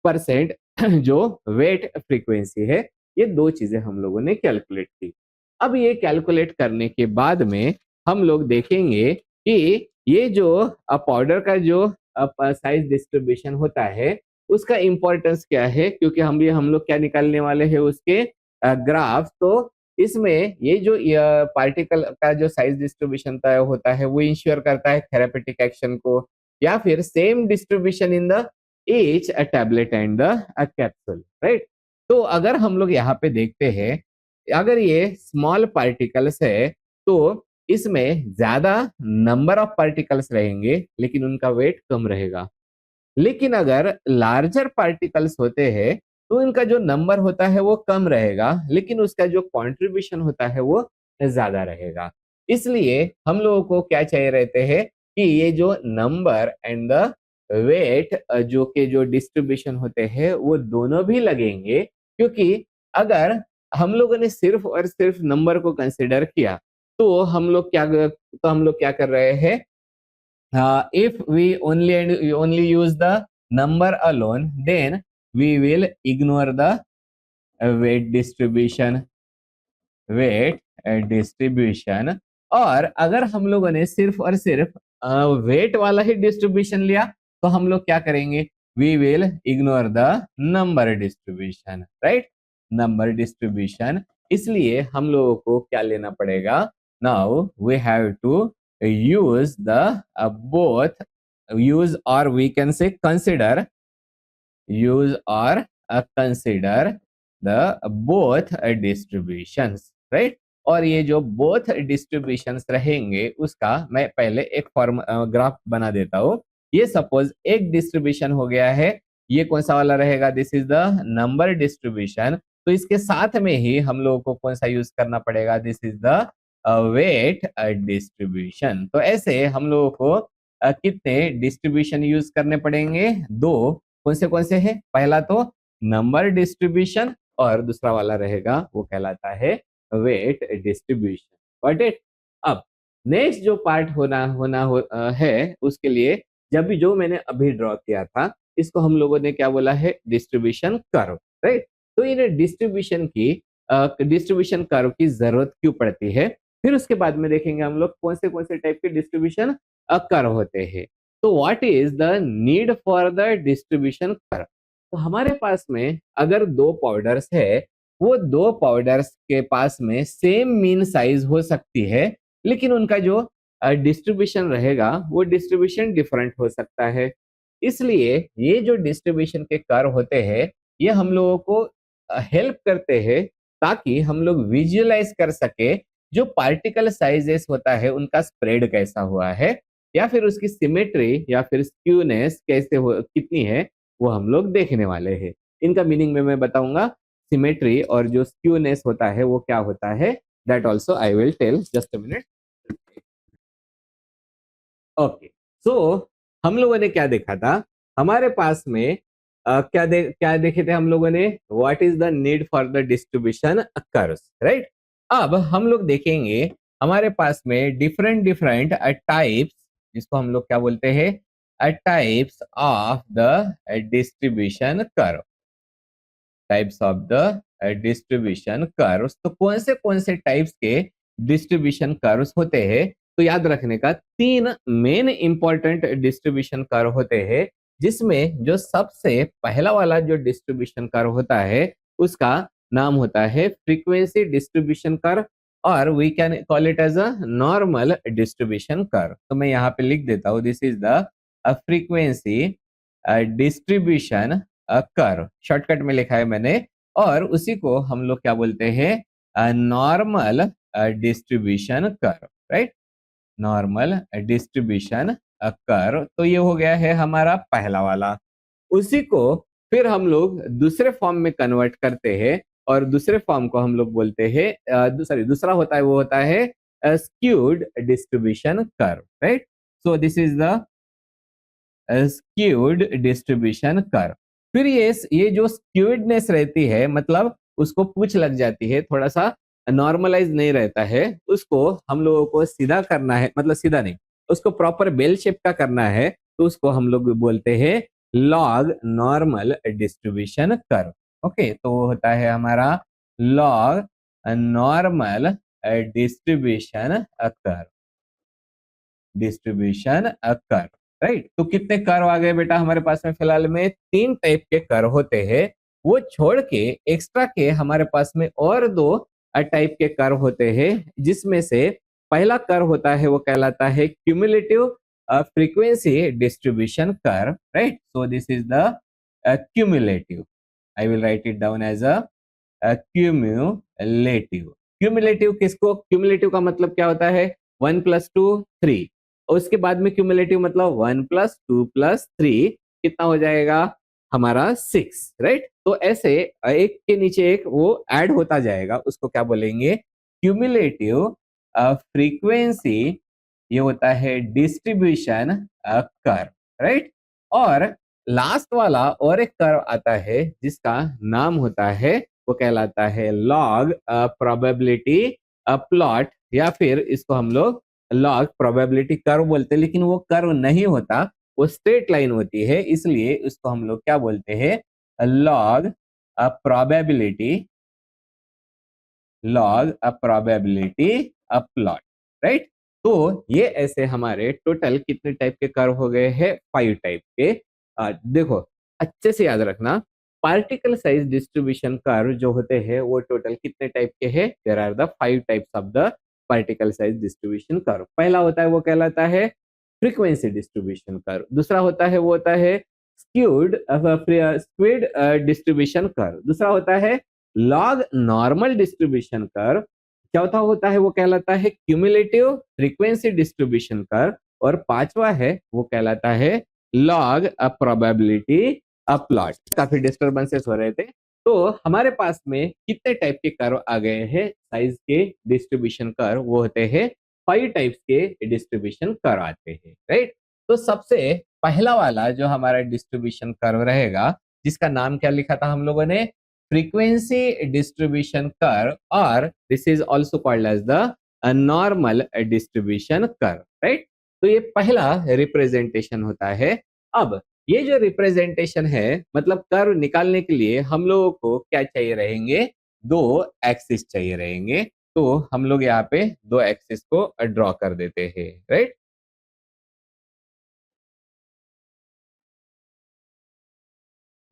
परसेंट जो वेट फ्रीक्वेंसी है। ये दो चीजें हम लोगों ने कैलकुलेट की। अब ये कैलकुलेट करने के बाद में हम लोग देखेंगे कि ये जो पाउडर का जो साइज डिस्ट्रीब्यूशन होता है उसका इंपॉर्टेंस क्या है, क्योंकि हम लोग क्या निकालने वाले हैं उसके ग्राफ। तो इसमें ये जो पार्टिकल का जो साइज डिस्ट्रीब्यूशन होता है वो इंश्योर करता है थेरापेटिक एक्शन को, या फिर same distribution in the each tablet and the capsule, right. तो अगर हम लोग यहाँ पे देखते हैं, अगर ये स्मॉल पार्टिकल्स है तो इसमें ज्यादा नंबर ऑफ पार्टिकल्स रहेंगे लेकिन उनका वेट कम रहेगा। लेकिन अगर लार्जर पार्टिकल्स होते हैं तो इनका जो नंबर होता है वो कम रहेगा, लेकिन उसका जो कंट्रीब्यूशन होता है वो ज्यादा रहेगा। इसलिए हम लोगों को क्या चाहिए रहते हैं कि ये जो नंबर एंड द वेट जो के जो डिस्ट्रीब्यूशन होते हैं वो दोनों भी लगेंगे, क्योंकि अगर हम लोगों ने सिर्फ और सिर्फ नंबर को कंसिडर किया तो हम लोग क्या कर रहे हैं, if we only use the number alone, then we will ignore the weight distribution, weight distribution। और अगर हम लोगों ने सिर्फ और सिर्फ वेट वाला ही डिस्ट्रीब्यूशन लिया तो हम लोग क्या करेंगे, we will ignore the number distribution, right, number distribution. इसलिए हम लोगों को क्या लेना पड़ेगा, now we have to use the both, use or we can say consider, use or consider the both distributions, right। और ये जो both distributions रहेंगे उसका मैं पहले एक फॉर्म ग्राफ बना देता हूँ। ये सपोज एक डिस्ट्रीब्यूशन हो गया है, ये कौन सा वाला रहेगा, this is the number distribution. तो इसके साथ में ही हम लोगों को कौन सा यूज करना पड़ेगा, this is the weight distribution. तो ऐसे हम लोगों को कितने डिस्ट्रीब्यूशन यूज करने पड़ेंगे, दो। कौन से हैं, पहला तो नंबर डिस्ट्रीब्यूशन और दूसरा वाला रहेगा वो कहलाता है वेट डिस्ट्रीब्यूशन, गॉट इट। अब नेक्स्ट जो पार्ट है उसके लिए, जब भी जो मैंने अभी ड्रॉ किया था इसको हम लोगों ने क्या बोला है, डिस्ट्रीब्यूशन कर्व, राइट। तो इन डिस्ट्रीब्यूशन कर्व की जरूरत क्यों पड़ती है, फिर उसके बाद में देखेंगे हम लोग कौन से टाइप के डिस्ट्रीब्यूशन कर होते हैं। तो what is the need for the distribution कर? तो हमारे पास में अगर दो पाउडर्स है, वो दो पाउडर्स के पास में सेम मीन साइज हो सकती है, लेकिन उनका जो डिस्ट्रीब्यूशन रहेगा वो डिस्ट्रीब्यूशन डिफरेंट हो सकता है। इसलिए ये जो डिस्ट्रीब्यूशन के कर्व होते हैं, ये हम लोगों को हेल्प करते हैं ताकि हम लोग विजुअलाइज कर सके जो पार्टिकल साइजेस होता है उनका स्प्रेड कैसा हुआ है, या फिर उसकी सिमेट्री या फिर स्क्यूनेस कैसे हो कितनी है, वो हम लोग देखने वाले हैं। इनका मीनिंग में मैं बताऊंगा। सिमेट्री और जो स्क्यूनेस होता है वो क्या होता है, that also I will tell, just a minute. Okay, so हम लोगों ने क्या देखा था, हमारे पास में क्या देखे थे हम लोगों ने, what is the need for the distribution curves, right. अब हम लोग देखेंगे हमारे पास में डिफरेंट डिफरेंट टाइप्स, जिसको हम लोग क्या बोलते हैं, types of the distribution curve, types of the distribution curves. तो कौन से टाइप्स के डिस्ट्रीब्यूशन कर्व्स होते हैं, तो याद रखने का तीन मेन इंपॉर्टेंट डिस्ट्रीब्यूशन कर्व होते हैं, जिसमें जो सबसे पहला वाला जो डिस्ट्रीब्यूशन कर्व होता है उसका नाम होता है फ्रीक्वेंसी डिस्ट्रीब्यूशन कर्व, और we can call it as a normal distribution curve. तो मैं यहाँ पे लिख देता हूँ, this is the frequency distribution curve, shortcut में लिखा है मैंने। और उसी को हम लोग क्या बोलते हैं, normal distribution curve, right, normal distribution curve. तो ये हो गया है हमारा पहला वाला। उसी को फिर हम लोग दूसरे फॉर्म में कन्वर्ट करते हैं, और दूसरे फॉर्म को हम लोग बोलते हैं, सॉरी, दूसरा होता है वो होता है skewed distribution curve, right. So this is the skewed distribution curve. फिर ये जो स्क्यूडनेस रहती है, मतलब उसको पूंछ लग जाती है, थोड़ा सा नॉर्मलाइज नहीं रहता है, उसको हम लोगों को सीधा करना है, मतलब सीधा नहीं, उसको प्रॉपर बेल शेप का करना है, तो उसको हम लोग बोलते हैं log normal distribution curve. Okay, तो वो होता है हमारा log normal distribution curve, distribution curve, right. तो कितने कर्व आ गए बेटा हमारे पास में, फिलहाल में तीन टाइप के कर्व होते हैं, वो छोड़ के एक्स्ट्रा के हमारे पास में और दो टाइप के कर्व होते हैं, जिसमें से पहला कर्व होता है वो कहलाता है cumulative frequency distribution curve, right. So this is the cumulative, I will write it down as a cumulative. Cumulative किसको, क्यूमुलेटिव का मतलब क्या होता है, 1 + 2 3, और उसके बाद में क्यूमुलेटिव मतलब 1 + 2 + 3 कितना हो जाएगा हमारा 6, राइट। तो ऐसे एक के नीचे एक वो ऐड होता जाएगा, उसको क्या बोलेंगे, क्यूमुलेटिव फ्रीक्वेंसी, ये होता है डिस्ट्रीब्यूशन कर्व, राइट। और लास्ट वाला और एक कर्व आता है जिसका नाम होता है, वो कहलाता है लॉग प्रोबेबिलिटी प्लॉट, या फिर इसको हम लोग लॉग प्रोबेबिलिटी कर्व बोलते हैं, लेकिन वो कर्व नहीं होता, वो स्ट्रेट लाइन होती है, इसलिए उसको हम लोग क्या बोलते हैं, log probability, log probability plot, right. तो ये ऐसे हमारे टोटल कितने टाइप के कर्व हो गए हैं, 5 टाइप के। देखो अच्छे से याद रखना, पार्टिकल साइज डिस्ट्रीब्यूशन कर्व जो होते हैं वो टोटल कितने टाइप के हैं, there are the 5 types of the particle size distribution curve. पहला होता है वो कहलाता है फ्रीक्वेंसी डिस्ट्रीब्यूशन कर्व, दूसरा होता है वो होता है स्क्यूड स्क्वीड डिस्ट्रीब्यूशन कर्व, दूसरा होता है लॉग नॉर्मल डिस्ट्रीब्यूशन कर्व, चौथा होता है वो कहलाता है क्यूमुलेटिव फ्रीक्वेंसी डिस्ट्रीब्यूशन कर्व, और पांचवा है वो कहलाता है लॉग प्रोबेबिलिटी प्लॉट। काफी डिस्टर्बेंसेस हो रहे थे। तो हमारे पास में कितने टाइप के कर्व आ गए हैं साइज के डिस्ट्रीब्यूशन कर्व, वो होते हैं 5 टाइप्स के डिस्ट्रीब्यूशन कर्व आते हैं, राइट। तो सबसे पहला वाला जो हमारा डिस्ट्रीब्यूशन कर्व रहेगा, जिसका नाम क्या लिखा था हम लोगों ने, frequency distribution curve, or this is also called as the normal distribution curve, right। तो ये पहला रिप्रेजेंटेशन होता है। अब ये जो रिप्रेजेंटेशन है, मतलब कर्व निकालने के लिए हम लोगों को क्या चाहिए रहेंगे, दो एक्सिस चाहिए रहेंगे। तो हम लोग यहाँ पे दो एक्सिस को ड्रॉ कर देते हैं, राइट।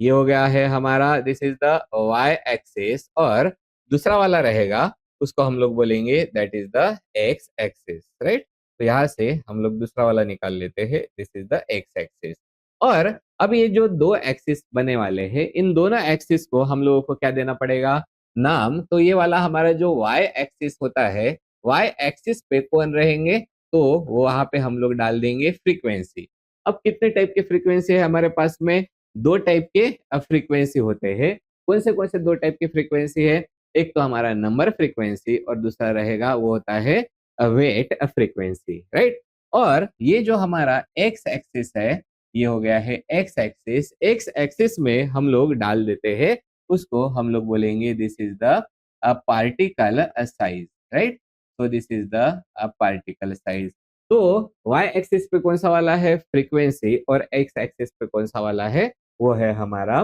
ये हो गया है हमारा, this is the Y axis, और दूसरा वाला रहेगा उसको हम लोग बोलेंगे that is the X axis, right. तो यहाँ से हम लोग दूसरा वाला निकाल लेते हैं, this is the X axis. और अब ये जो दो एक्सिस बने वाले हैं, इन दोनों एक्सिस को हम लोगों को क्या देना पड़ेगा, नाम। तो ये वाला हमारा जो वाई एक्सिस होता है, वाई एक्सिस पे कौन रहेंगे, तो वो वहां पे हम लोग डाल देंगे फ्रीक्वेंसी। अब कितने टाइप के फ्रीक्वेंसी है हमारे पास में, दो टाइप के फ्रीक्वेंसी होते हैं। कौन से दो टाइप की फ्रीक्वेंसी है, एक तो हमारा नंबर फ्रीक्वेंसी और दूसरा रहेगा वो होता है वेट फ्रीक्वेंसी, राइट। और ये जो हमारा एक्स एक्सिस है, ये हो गया है एक्स एक्सिस। एक्स एक्सिस में हम लोग डाल देते हैं, उसको हम लोग बोलेंगे this is the particle size, right. तो this is the particle size. तो वाई एक्सिस पे कौन सा वाला है फ्रीक्वेंसी, और एक्स एक्सिस पे कौन सा वाला है, वो है हमारा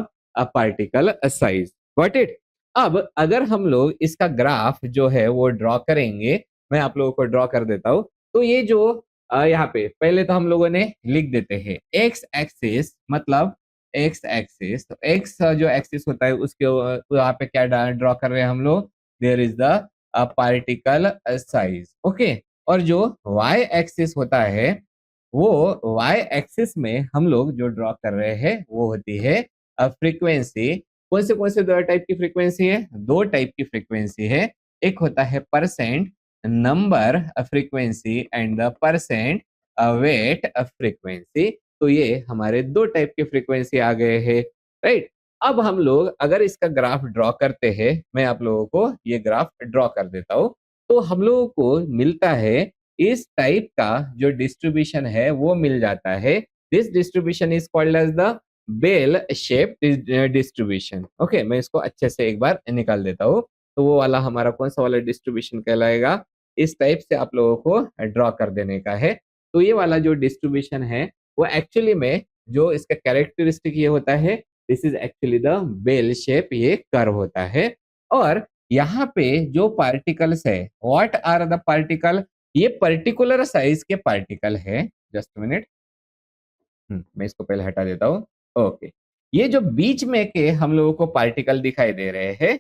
पार्टिकल साइज। Got it. अब अगर हम लोग इसका ग्राफ जो है वो ड्रॉ करेंगे, मैं आप लोगों को ड्रॉ कर देता हूं। तो ये जो यहाँ पे पहले तो हम लोगों ने लिख देते हैं एक्स एक्सिस, मतलब एक्स एक्सिस, तो एक्स जो एक्सिस होता है उसके यहाँ पे क्या ड्रॉ कर रहे हैं हम लोग, there is the particle size, okay. और जो वाई एक्सिस होता है, वो वाई एक्सिस में हम लोग जो ड्रॉ कर रहे हैं वो होती है फ्रीक्वेंसी। कौन से दो टाइप की फ्रीक्वेंसी है, दो टाइप की फ्रीक्वेंसी है। एक होता है percent number frequency and the percent weight frequency. तो ये हमारे दो टाइप के फ्रीक्वेंसी आ गए हैं, राइट। अब हम लोग अगर इसका ग्राफ ड्रॉ करते हैं, मैं आप लोगों को ये ग्राफ ड्रॉ कर देता हूँ, तो हम लोगों को मिलता है इस टाइप का जो डिस्ट्रीब्यूशन है वो मिल जाता है। This distribution is called as the bell shape distribution, okay. मैं इसको अच्छे से एक बार निकाल देता हूँ। तो वो वाला हमारा कौन सा वाला डिस्ट्रीब्यूशन कहलाएगा, इस टाइप से आप लोगों को ड्रॉ कर देने का है। तो ये वाला जो डिस्ट्रीब्यूशन है वो एक्चुअली में जो इसका कैरेक्टरिस्टिक ये होता है, this is actually the bell shape, ये कर्व होता है। और यहाँ पे जो पार्टिकल्स है, व्हाट आर द पार्टिकल, ये पर्टिकुलर साइज के पार्टिकल है। जस्ट मिनट, मैं इसको पहले हटा देता हूँ, ओके। ये जो बीच में के हम लोगों को पार्टिकल दिखाई दे रहे हैं,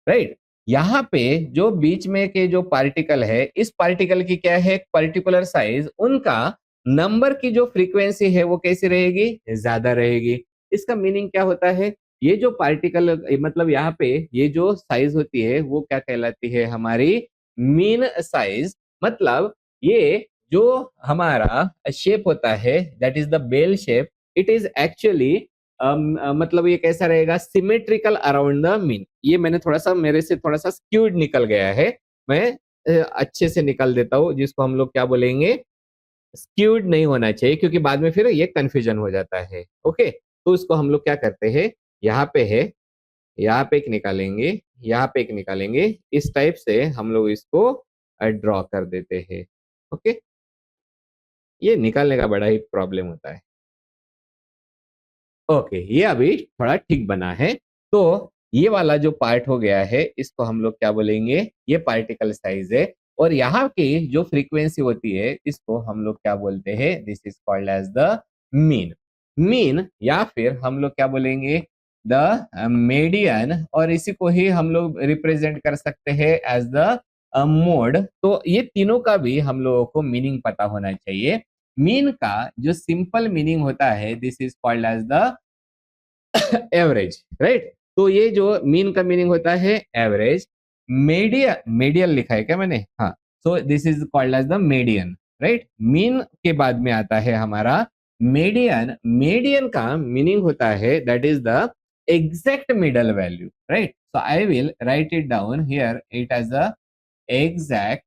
राइट, यहाँ पे जो बीच में के जो पार्टिकल है, इस पार्टिकल की क्या है पर्टिकुलर साइज, उनका नंबर की जो फ्रीक्वेंसी है वो कैसी रहेगी, ज्यादा रहेगी। इसका मीनिंग क्या होता है, ये जो पार्टिकल मतलब यहाँ पे ये जो साइज होती है वो क्या कहलाती है, हमारी मीन साइज। मतलब ये जो हमारा शेप होता है that is the bell shape, it is actually मतलब ये कैसा रहेगा, सिमेट्रिकल अराउंड द मीन। ये मैंने थोड़ा सा मेरे से थोड़ा सा स्क्यूड निकल गया है, मैं अच्छे से निकाल देता हूँ, जिसको हम लोग क्या बोलेंगे, स्क्यूड नहीं होना चाहिए, क्योंकि बाद में फिर ये कंफ्यूजन हो जाता है, ओके। तो उसको हम लोग क्या करते हैं, यहाँ पे है, यहाँ पे एक निकालेंगे, यहाँ पे एक निकालेंगे, इस टाइप से हम लोग इसको ड्रॉ कर देते हैं, ओके। ये निकालने का बड़ा ही प्रॉब्लम होता है, ओके। ये अभी थोड़ा ठीक बना है। तो ये वाला जो पार्ट हो गया है इसको हम लोग क्या बोलेंगे, ये पार्टिकल साइज है। और यहाँ की जो फ्रीक्वेंसी होती है इसको हम लोग क्या बोलते हैं, this is called as the mean. Mean या फिर हम लोग क्या बोलेंगे, द मीडियन, और इसी को ही हम लोग रिप्रेजेंट कर सकते हैं एज द मोड। तो ये तीनों का भी हम लोगों को मीनिंग पता होना चाहिए। मीन का जो सिंपल मीनिंग होता है, this is called as the average, right. तो ये जो मीन का मीनिंग होता है एवरेज। मीडियन, मीडियन लिखा है क्या मैंने, हाँ। So this is called as the median, right. Mean के बाद में आता है हमारा मीडियन। मीडियन का मीनिंग होता है that is the exact middle value, right. So I will write it down here, it as the exact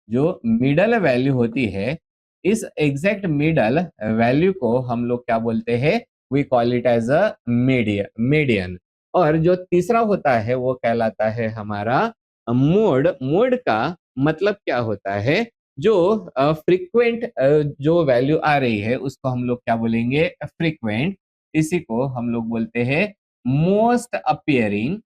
जो मिडल वैल्यू होती है, इस एग्जैक्ट मिडल वैल्यू को हम लोग क्या बोलते हैं, we call it as a median. और जो तीसरा होता है वो कहलाता है हमारा मोड। मोड का मतलब क्या होता है, जो फ्रीक्वेंट जो वैल्यू आ रही है उसको हम लोग क्या बोलेंगे, फ्रीक्वेंट। इसी को हम लोग बोलते हैं मोस्ट अपियरिंग,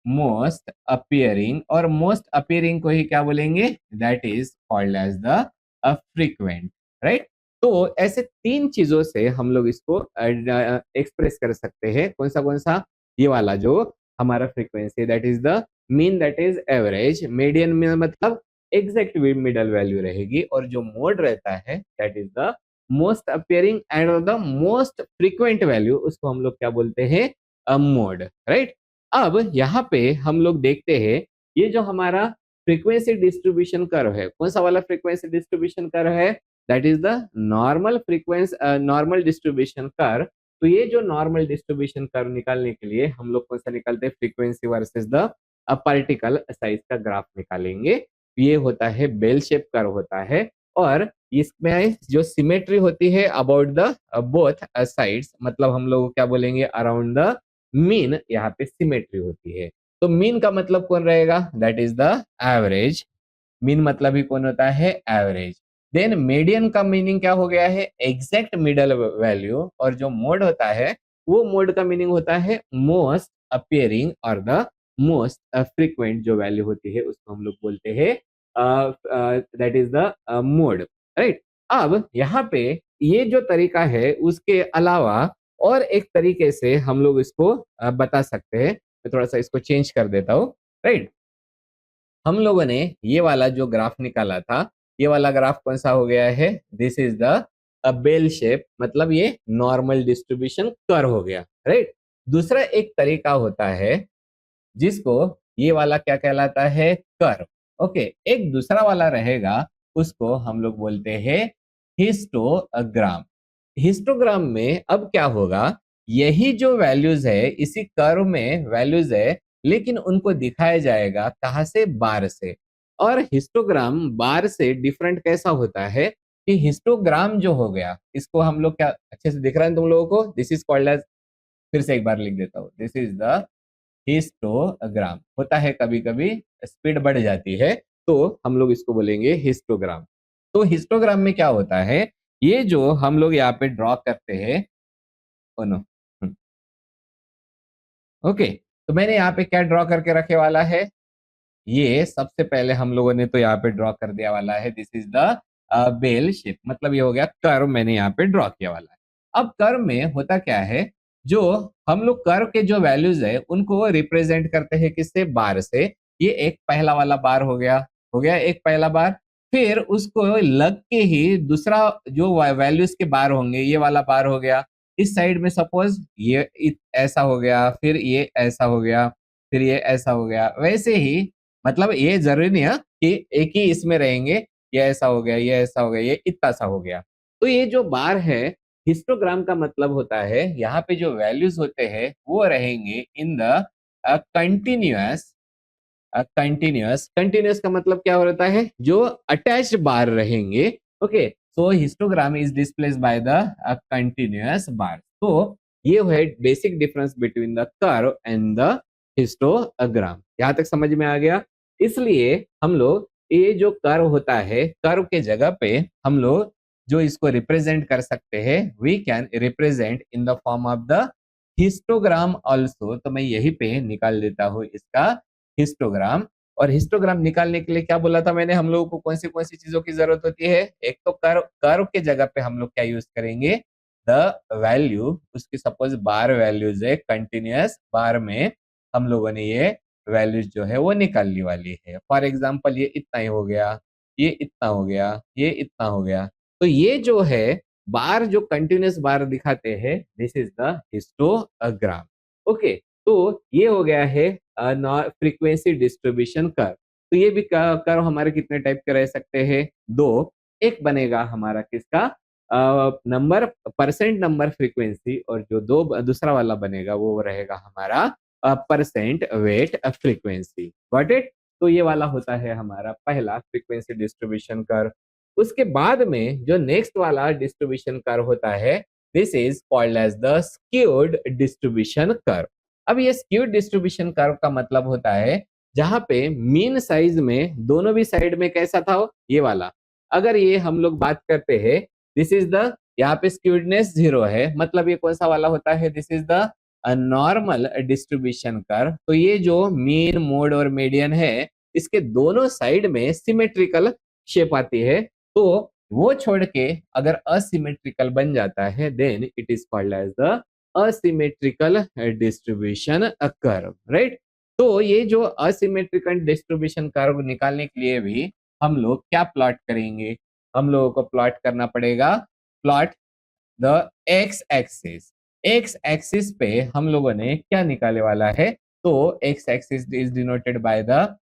मोस्ट अपियरिंग। और मोस्ट अपियरिंग को ही क्या बोलेंगे, that is called as the frequent, right. तो ऐसे तीन चीजों से हम लोग इसको एक्सप्रेस कर सकते हैं। कौन सा? ये वाला जो हमारा frequency, that is the mean, that is average. Median में मतलब एग्जैक्ट मिडल वैल्यू रहेगी, और जो मोड रहता है that is the most appearing and the most frequent value, उसको हम लोग क्या बोलते हैं? Mode, right. अब यहाँ पे हम लोग देखते हैं, ये जो हमारा फ्रीक्वेंसी डिस्ट्रीब्यूशन कर्व है, कौन सा वाला फ्रीक्वेंसी डिस्ट्रीब्यूशन कर्व है? That is the normal frequency, normal distribution curve. तो ये जो नॉर्मल डिस्ट्रीब्यूशन कर्व निकालने के लिए हम लोग कौन सा निकालते हैं? Frequency versus the particle size का ग्राफ निकालेंगे। ये होता है बेल शेप कर्व होता है, और इसमें जो सिमेट्री होती है अबाउट द बोथ साइड्स, मतलब हम लोग क्या बोलेंगे? अराउंड द मीन, यहाँ पे सिमेट्री होती है। तो मीन का मतलब कौन रहेगा? That is the average. Mean मतलब ही कौन होता है? एवरेज। देन मीडियन का मीनिंग क्या हो गया है? Exact middle value. और जो मोड होता है, वो मोड का मीनिंग होता है मोस्ट अपियरिंग और द मोस्ट फ्रीक्वेंट जो वैल्यू होती है उसको हम लोग बोलते हैं that is the mode, right. अब यहाँ पे ये जो तरीका है, उसके अलावा और एक तरीके से हम लोग इसको बता सकते हैं। मैं थोड़ा सा इसको चेंज कर देता हूँ, राइट। हम लोगों ने ये वाला जो ग्राफ निकाला था, ये वाला ग्राफ कौन सा हो गया है? This is the bell shape, मतलब ये नॉर्मल डिस्ट्रीब्यूशन कर्व हो गया, राइट। दूसरा एक तरीका होता है जिसको ये वाला क्या कहलाता है? कर्व। ओके, एक दूसरा वाला रहेगा, उसको हम लोग बोलते हैं हिस्टोग्राम। हिस्टोग्राम में अब क्या होगा? यही जो वैल्यूज है, इसी कर्व में वैल्यूज है, लेकिन उनको दिखाया जाएगा कहाँ से? बार से। और हिस्टोग्राम बार से डिफरेंट कैसा होता है कि हिस्टोग्राम जो हो गया, इसको हम लोग क्या, अच्छे से दिख रहा है तुम लोगों को? दिस इज कॉल्ड एज, फिर से एक बार लिख देता हूँ, दिस इज द हिस्टोग्राम। होता है कभी कभी स्पीड बढ़ जाती है, तो हम लोग इसको बोलेंगे हिस्टोग्राम। तो हिस्टोग्राम में क्या होता है? ये जो हम लोग यहाँ पे ड्रॉ करते हैं, ओ नो, ओके, तो मैंने यहाँ पे क्या ड्रॉ करके रखे वाला है? ये सबसे पहले हम लोगों ने तो यहाँ पे ड्रॉ कर दिया वाला है, this is the bell shape, मतलब ये हो गया कर्व, मैंने यहाँ पे ड्रॉ किया वाला है। अब कर्व में होता क्या है? जो हम लोग कर्व के जो वैल्यूज है उनको रिप्रेजेंट करते हैं किससे? बार से। ये एक पहला वाला बार हो गया, हो गया एक पहला बार। फिर उसको लग के ही दूसरा जो वैल्यूज के बार होंगे, ये वाला बार हो गया। इस साइड में सपोज ये ऐसा हो गया, फिर ये ऐसा हो गया, फिर ये ऐसा हो गया। वैसे ही, मतलब ये जरूरी नहीं है कि एक ही इसमें रहेंगे, ये ऐसा हो गया, ये ऐसा हो गया, ये इतना सा हो गया। तो ये जो बार है, हिस्टोग्राम का मतलब होता है यहाँ पे जो वैल्यूज होते हैं वो रहेंगे in the continuous. Continuous, continuous का मतलब क्या होता है? जो अटैच्ड बार रहेंगे। Okay, so histogram is displace by the continuous bar. तो ये है basic difference between the curve and the histogram. यहाँ तक समझ में आ गया? इसलिए हम लोग ये जो कर्व होता है, कर्व के जगह पे हम लोग जो इसको रिप्रेजेंट कर सकते हैं, we can represent in the form of the histogram also. तो मैं यही पे निकाल देता हूँ इसका हिस्टोग्राम। और हिस्टोग्राम निकालने के लिए क्या बोला था मैंने? हम लोगों को कौन सी चीजों की जरूरत होती है? एक तो कर्व, कर्व के जगह पे हम लोग क्या यूज करेंगे? द वैल्यू, उसकी सपोज बार वैल्यूज है, कंटिन्यूअस बार में हम लोगों ने ये वैल्यूज जो है वो निकालने वाली है। फॉर एग्जाम्पल ये इतना ही हो गया, ये इतना हो गया, ये इतना हो गया। तो ये जो है बार, जो कंटिन्यूअस बार दिखाते हैं, this is the histogram. Okay, तो ये हो गया है फ्रीक्वेंसी डिस्ट्रीब्यूशन कर्व। तो ये भी कर्व हमारे कितने टाइप के रह सकते हैं? दो। एक बनेगा हमारा किसका? नंबर, परसेंट नंबर फ्रीक्वेंसी, और जो दो दूसरा वाला बनेगा वो रहेगा हमारा percent weight frequency. Got it? तो ये वाला होता है हमारा पहला फ्रीक्वेंसी डिस्ट्रीब्यूशन कर्व। उसके बाद में जो नेक्स्ट वाला डिस्ट्रीब्यूशन कर्व होता है, this is called as the skewed distribution curve. अब ये स्क्यूड डिस्ट्रीब्यूशन कर्व का मतलब होता है जहां पे मीन साइज में दोनों भी साइड में कैसा था? ये वाला। अगर ये हम लोग बात करते हैं, दिस इज द, यहाँ पे स्क्यूडनेस 0 है, मतलब ये कौन सा वाला होता है? This is the normal distribution curve. तो ये जो मीन, मोड और मीडियन है, इसके दोनों साइड में सिमेट्रिकल शेप आती है। तो वो छोड़ के अगर असिमेट्रिकल बन जाता है then it is called as the asymmetrical distribution curve, right. तो ये जो असिमेट्रिकल डिस्ट्रीब्यूशन कर्व निकालने के लिए भी हम लोग क्या प्लॉट करेंगे, हम लोगों को प्लॉट करना पड़ेगा, plot the X axis. X axis पे हम लोगों ने क्या निकाले वाला है, तो x axis is denoted by the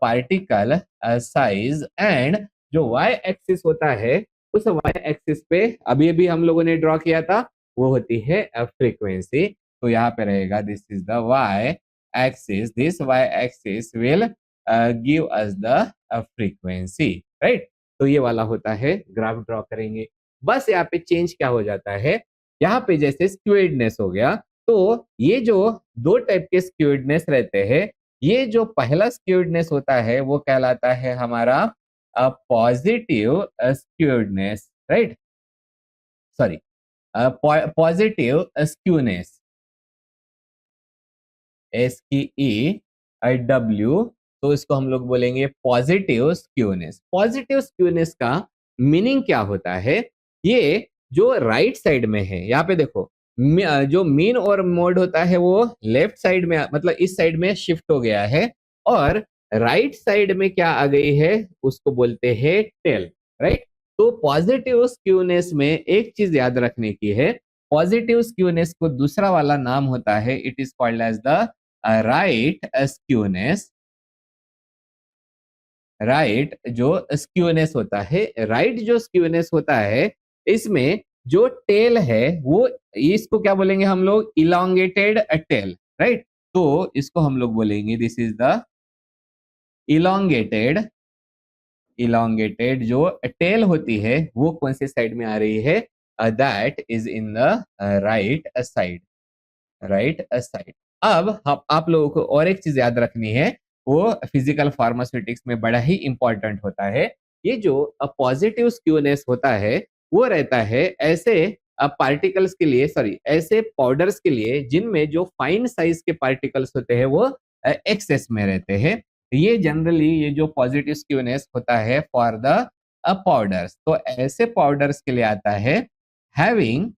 particle size and जो वाई एक्सिस होता है उस वाई एक्सिस पे अभी अभी हम लोगों ने ड्रॉ किया था वो होती है फ्रीक्वेंसी। तो यहाँ पे रहेगा this is the Y axis, this Y axis will give us the frequency, right. तो ये वाला होता है, ग्राफ ड्रॉ करेंगे। बस यहाँ पे चेंज क्या हो जाता है, यहाँ पे जैसे स्क्यूइडनेस हो गया, तो ये जो दो टाइप के स्क्यूइडनेस रहते हैं, ये जो पहला स्क्यूइडनेस होता है वो कहलाता है हमारा positive skewedness, right, sorry positive skewness, SQEW। तो इसको हम लोग बोलेंगे पॉजिटिव स्क्यूनेस। पॉजिटिव स्क्यूनेस का मीनिंग क्या होता है, ये जो राइट साइड में है, यहाँ पे देखो जो मीन और मोड होता है वो लेफ्ट साइड में, मतलब इस साइड में शिफ्ट हो गया है, और राइट साइड में क्या आ गई है उसको बोलते हैं टेल, राइट। तो पॉजिटिव स्क्यूनेस में एक चीज याद रखने की है, पॉजिटिव स्क्यूनेस को दूसरा वाला नाम होता है, it is called as the right skewness. Right जो स्क्यूनेस होता है, राइट जो स्क्यूनेस होता है, इसमें जो टेल है वो, इसको क्या बोलेंगे हम लोग, इलोंगेटेड टेल, राइट। तो इसको हम लोग बोलेंगे this is the elongated, elongated जो टेल होती है वो कौन से साइड में आ रही है, that is in the right side, right side. अब आप लोगों को और एक चीज याद रखनी है, वो फिजिकल फार्मास्यूटिक्स में बड़ा ही इंपॉर्टेंट होता है। ये जो पॉजिटिव स्क्यूनेस होता है वो रहता है ऐसे पार्टिकल्स के लिए, सॉरी ऐसे पाउडर्स के लिए जिनमें जो फाइन साइज के पार्टिकल्स होते हैं वो एक्सेस में रहते हैं। ये जनरली ये जो पॉजिटिव स्क्यूनेस होता है फॉर द पाउडर्स, तो ऐसे पाउडर्स के लिए आता है having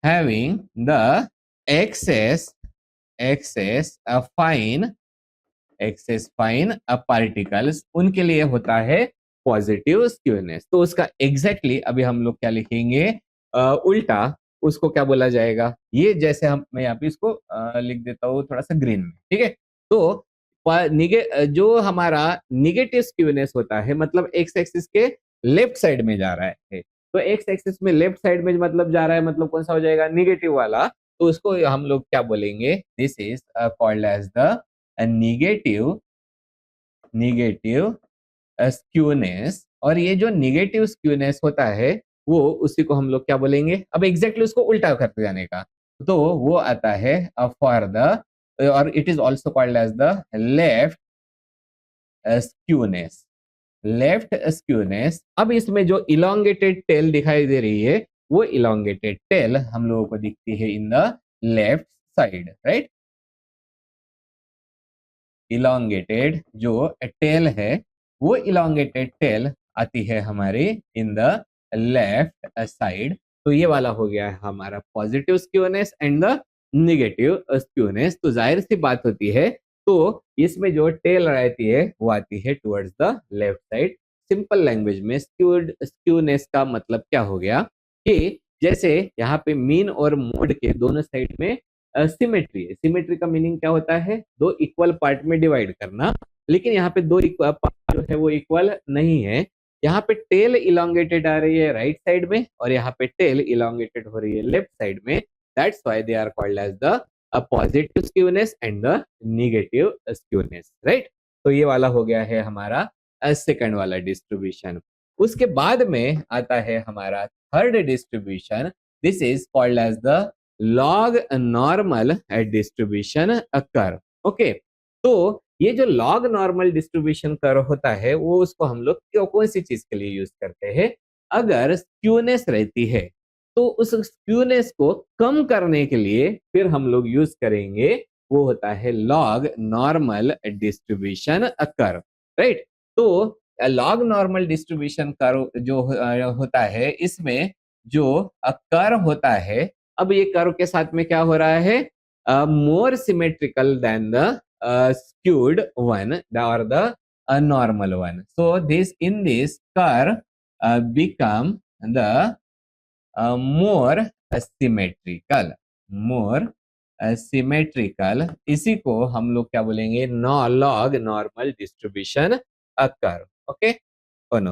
having the excess fine particles, उनके लिए होता है पॉजिटिव स्क्यूनेस। तो उसका एग्जैक्टली अभी हम लोग क्या लिखेंगे, उल्टा उसको क्या बोला जाएगा, ये जैसे हम, मैं यहाँ पे इसको लिख देता हूँ थोड़ा सा ग्रीन में, ठीक है। तो जो हमारा निगेटिव स्क्यूनेस होता है, मतलब एक्स एक्सिस के लेफ्ट साइड में जा रहा है, तो एक्स एक्सिस में लेफ्ट साइड में मतलब जा रहा है, मतलब कौन सा हो जाएगा, निगेटिव वाला। तो उसको हम लोग क्या बोलेंगे, this is called as the negative negative skewness. और ये जो निगेटिव स्क्यूनेस होता है वो, उसी को हम लोग क्या बोलेंगे, अब एग्जैक्टली उसको उल्टा करते जाने का, तो वो आता है फॉर द, और it is also called as the left skewness, left skewness. अब इसमें जो इलोंगेटेड टेल दिखाई दे रही है वो इलोंगेटेड टेल हम लोगों को दिखती है in the left side, right. Elongated जो टेल है वो इलोंगेटेड टेल आती है हमारे इन द लेफ्ट साइड। तो ये वाला हो गया है हमारा positive skewness and the negative skewness. तो जाहिर सी बात होती है, तो इसमें जो टेल रहती है वो आती है towards the left side. Simple language में स्क्यूनेस का मतलब क्या हो गया कि जैसे यहाँ पे मीन और मोड के दोनों साइड में सिमेट्री है। सिमेट्री का मीनिंग क्या होता है, दो इक्वल पार्ट में डिवाइड करना, लेकिन यहाँ पे दो पार्ट जो है वो इक्वल नहीं है। यहाँ पे टेल इलोंगेटेड आ रही है राइट साइड में और यहाँ पे टेल इलोंगेटेड हो रही है लेफ्ट साइड में। That's why they are called as the positive skewness and the negative skewness, right. तो ये वाला हो गया है हमारा सेकंड वाला डिस्ट्रीब्यूशन। उसके बाद में आता है हमारा third distribution, this is called as the log normal distribution curve. Okay, तो ये जो लॉग नॉर्मल डिस्ट्रीब्यूशन कर्व होता है वो, उसको हम लोग कौन सी चीज के लिए यूज करते हैं, अगर स्क्यूनेस रहती है तो उस स्क्यूनेस को कम करने के लिए फिर हम लोग यूज करेंगे, वो होता है log normal distribution curve, right. तो लॉग नॉर्मल डिस्ट्रीब्यूशन कर्व जो होता है, इसमें जो कर्व होता है, अब ये कर्व के साथ में क्या हो रहा है, more symmetrical than the skewed one or the normal one. So this in this curve become the more symmetrical, more symmetrical. इसी को हम लोग क्या बोलेंगे, log normal distribution curve. Okay, oh no?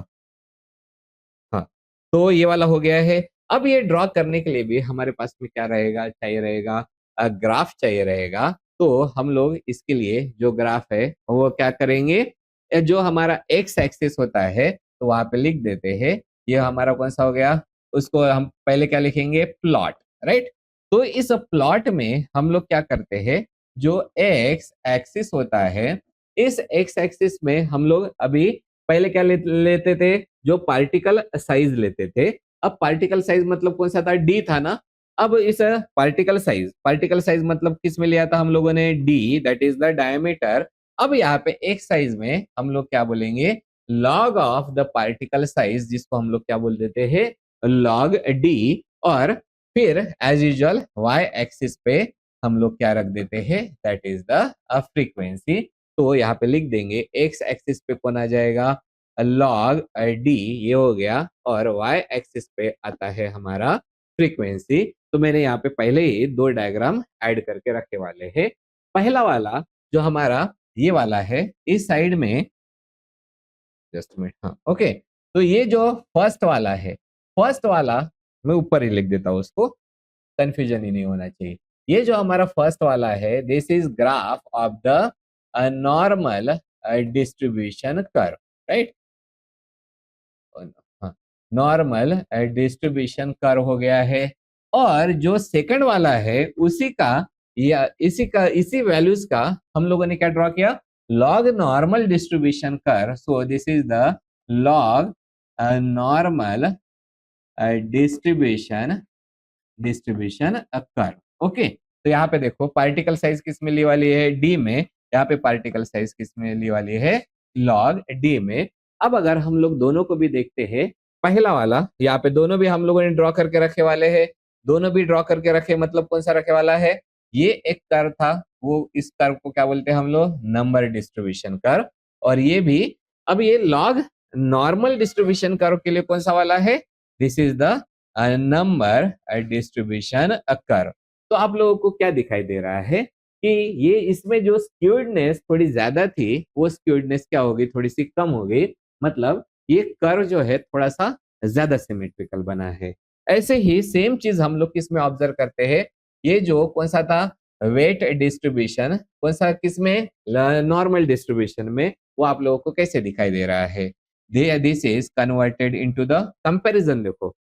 हाँ, तो ये वाला हो गया है. अब ये ड्रॉ करने के लिए भी हमारे पास में क्या रहेगा, चाहिए रहेगा ग्राफ चाहिए रहेगा. तो हम लोग इसके लिए जो ग्राफ है वो क्या करेंगे, जो हमारा एक्स एक्सिस होता है तो वहां पे लिख देते हैं. ये हमारा कौन सा हो गया, उसको हम पहले क्या लिखेंगे, प्लॉट, राइट. तो इस प्लॉट में हम लोग क्या करते हैं, जो एक्स एक्सिस होता है, इस एक्स एक्सिस में हम लोग अभी पहले क्या लेते थे, जो पार्टिकल साइज लेते थे. अब पार्टिकल साइज मतलब कौन सा था, डी था ना. अब इस पार्टिकल साइज मतलब किस में लिया था हम लोगों ने, D, that is the diameter. अब यहाँ पे एक साइज में हम लोग क्या बोलेंगे, log of the particle size, जिसको हम लोग क्या बोल देते हैं, लॉग डी. और फिर एज यूजुअल वाई एक्सिस पे हम लोग क्या रख देते हैं, दैट इज द फ्रीक्वेंसी. तो यहाँ पे लिख देंगे एक्स एक्सिस पे कौन आ जाएगा, लॉग डी, ये हो गया. और वाई एक्सिस पे आता है हमारा फ्रीक्वेंसी. तो मैंने यहाँ पे पहले ही दो डायग्राम ऐड करके रखे वाले हैं. पहला वाला जो हमारा ये वाला है, इस साइड में, जस्ट मिनट, हाँ ओके. तो ये जो फर्स्ट वाला है, फर्स्ट वाला मैं ऊपर ही लिख देता हूँ, उसको कंफ्यूजन ही नहीं होना चाहिए. ये जो हमारा फर्स्ट वाला है, this is graph of the normal distribution curve, right. Normal distribution curve हो गया है. और जो सेकंड वाला है, उसी का या इसी वैल्यूज का हम लोगों ने क्या ड्रॉ किया, log normal distribution curve. So this is the log normal distribution curve. Okay, तो यहाँ पे देखो पार्टिकल साइज किस में ली वाली है, डी में. यहाँ पे पार्टिकल साइज किस में ली वाली है, लॉग डी में. अब अगर हम लोग दोनों को भी देखते हैं, पहला वाला यहाँ पे दोनों भी हम लोगों ने ड्रॉ करके रखे वाले हैं. दोनों भी ड्रॉ करके रखे मतलब कौन सा रखे वाला है, ये एक कर्व था, वो इस कर्व को क्या बोलते हैं हम लोग, नंबर डिस्ट्रीब्यूशन कर्व. और ये भी, अब ये लॉग नॉर्मल डिस्ट्रीब्यूशन कर्व के लिए कौन सा वाला है, this is the number distribution curve. तो आप लोगों को क्या दिखाई दे रहा है कि ये इसमें जो स्क्यूडनेस थोड़ी ज्यादा थी, वो स्क्यूडनेस क्या हो गई, थोड़ी सी कम हो गई. मतलब ये कर्व जो है थोड़ा सा ज्यादा सिमेट्रिकल बना है. ऐसे ही सेम चीज हम लोग किसमें ऑब्जर्व करते हैं, ये जो कौन सा था, वेट डिस्ट्रीब्यूशन, कौन सा किसमें, नॉर्मल डिस्ट्रीब्यूशन में, वो आप लोगों को कैसे दिखाई दे रहा है, this is converted into the comparison. देखो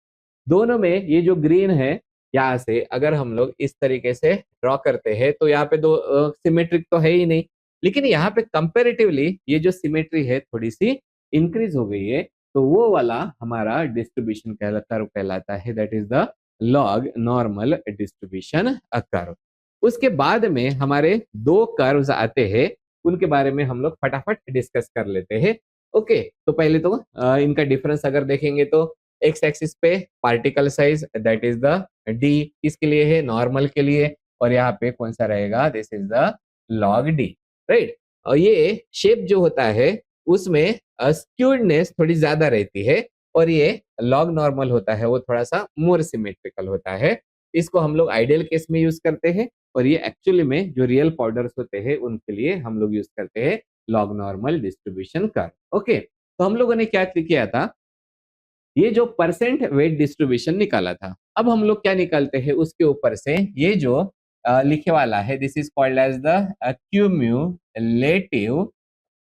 दोनों में ये जो ग्रीन है, यहाँ से अगर हम लोग इस तरीके से ड्रॉ करते हैं तो यहाँ पे दो सिमेट्रिक तो है ही नहीं, लेकिन यहाँ पे कंपैरेटिवली ये जो सिमेट्री है थोड़ी सी इंक्रीज हो गई है. तो वो वाला हमारा डिस्ट्रीब्यूशन कर्व कहलाता है, that is the log normal distribution curve. उसके बाद में हमारे दो कर्व्स आते हैं, उनके बारे में हम लोग फटाफट डिस्कस कर लेते हैं. ओके, तो पहले तो इनका डिफरेंस अगर देखेंगे तो एक्स एक्सिस पे particle size, that is the D, किसके लिए है, नॉर्मल के लिए. और यहाँ पे कौन सा रहेगा, this is the log D, right. और ये शेप जो होता है उसमें स्क्यूडनेस थोड़ी ज्यादा रहती है, और ये लॉग नॉर्मल होता है वो थोड़ा सा मोर सिमेट्रिकल होता है. इसको हम लोग आइडियल केस में यूज करते हैं, और ये एक्चुअली में जो रियल पाउडर्स होते हैं उनके लिए हम लोग यूज करते हैं log normal distribution curve. Okay, तो हम लोगों ने क्या किया था, ये जो परसेंट वेट डिस्ट्रीब्यूशन निकाला था. अब हम लोग क्या निकालते हैं उसके ऊपर से, ये जो लिखे वाला है, this is called as the cumulative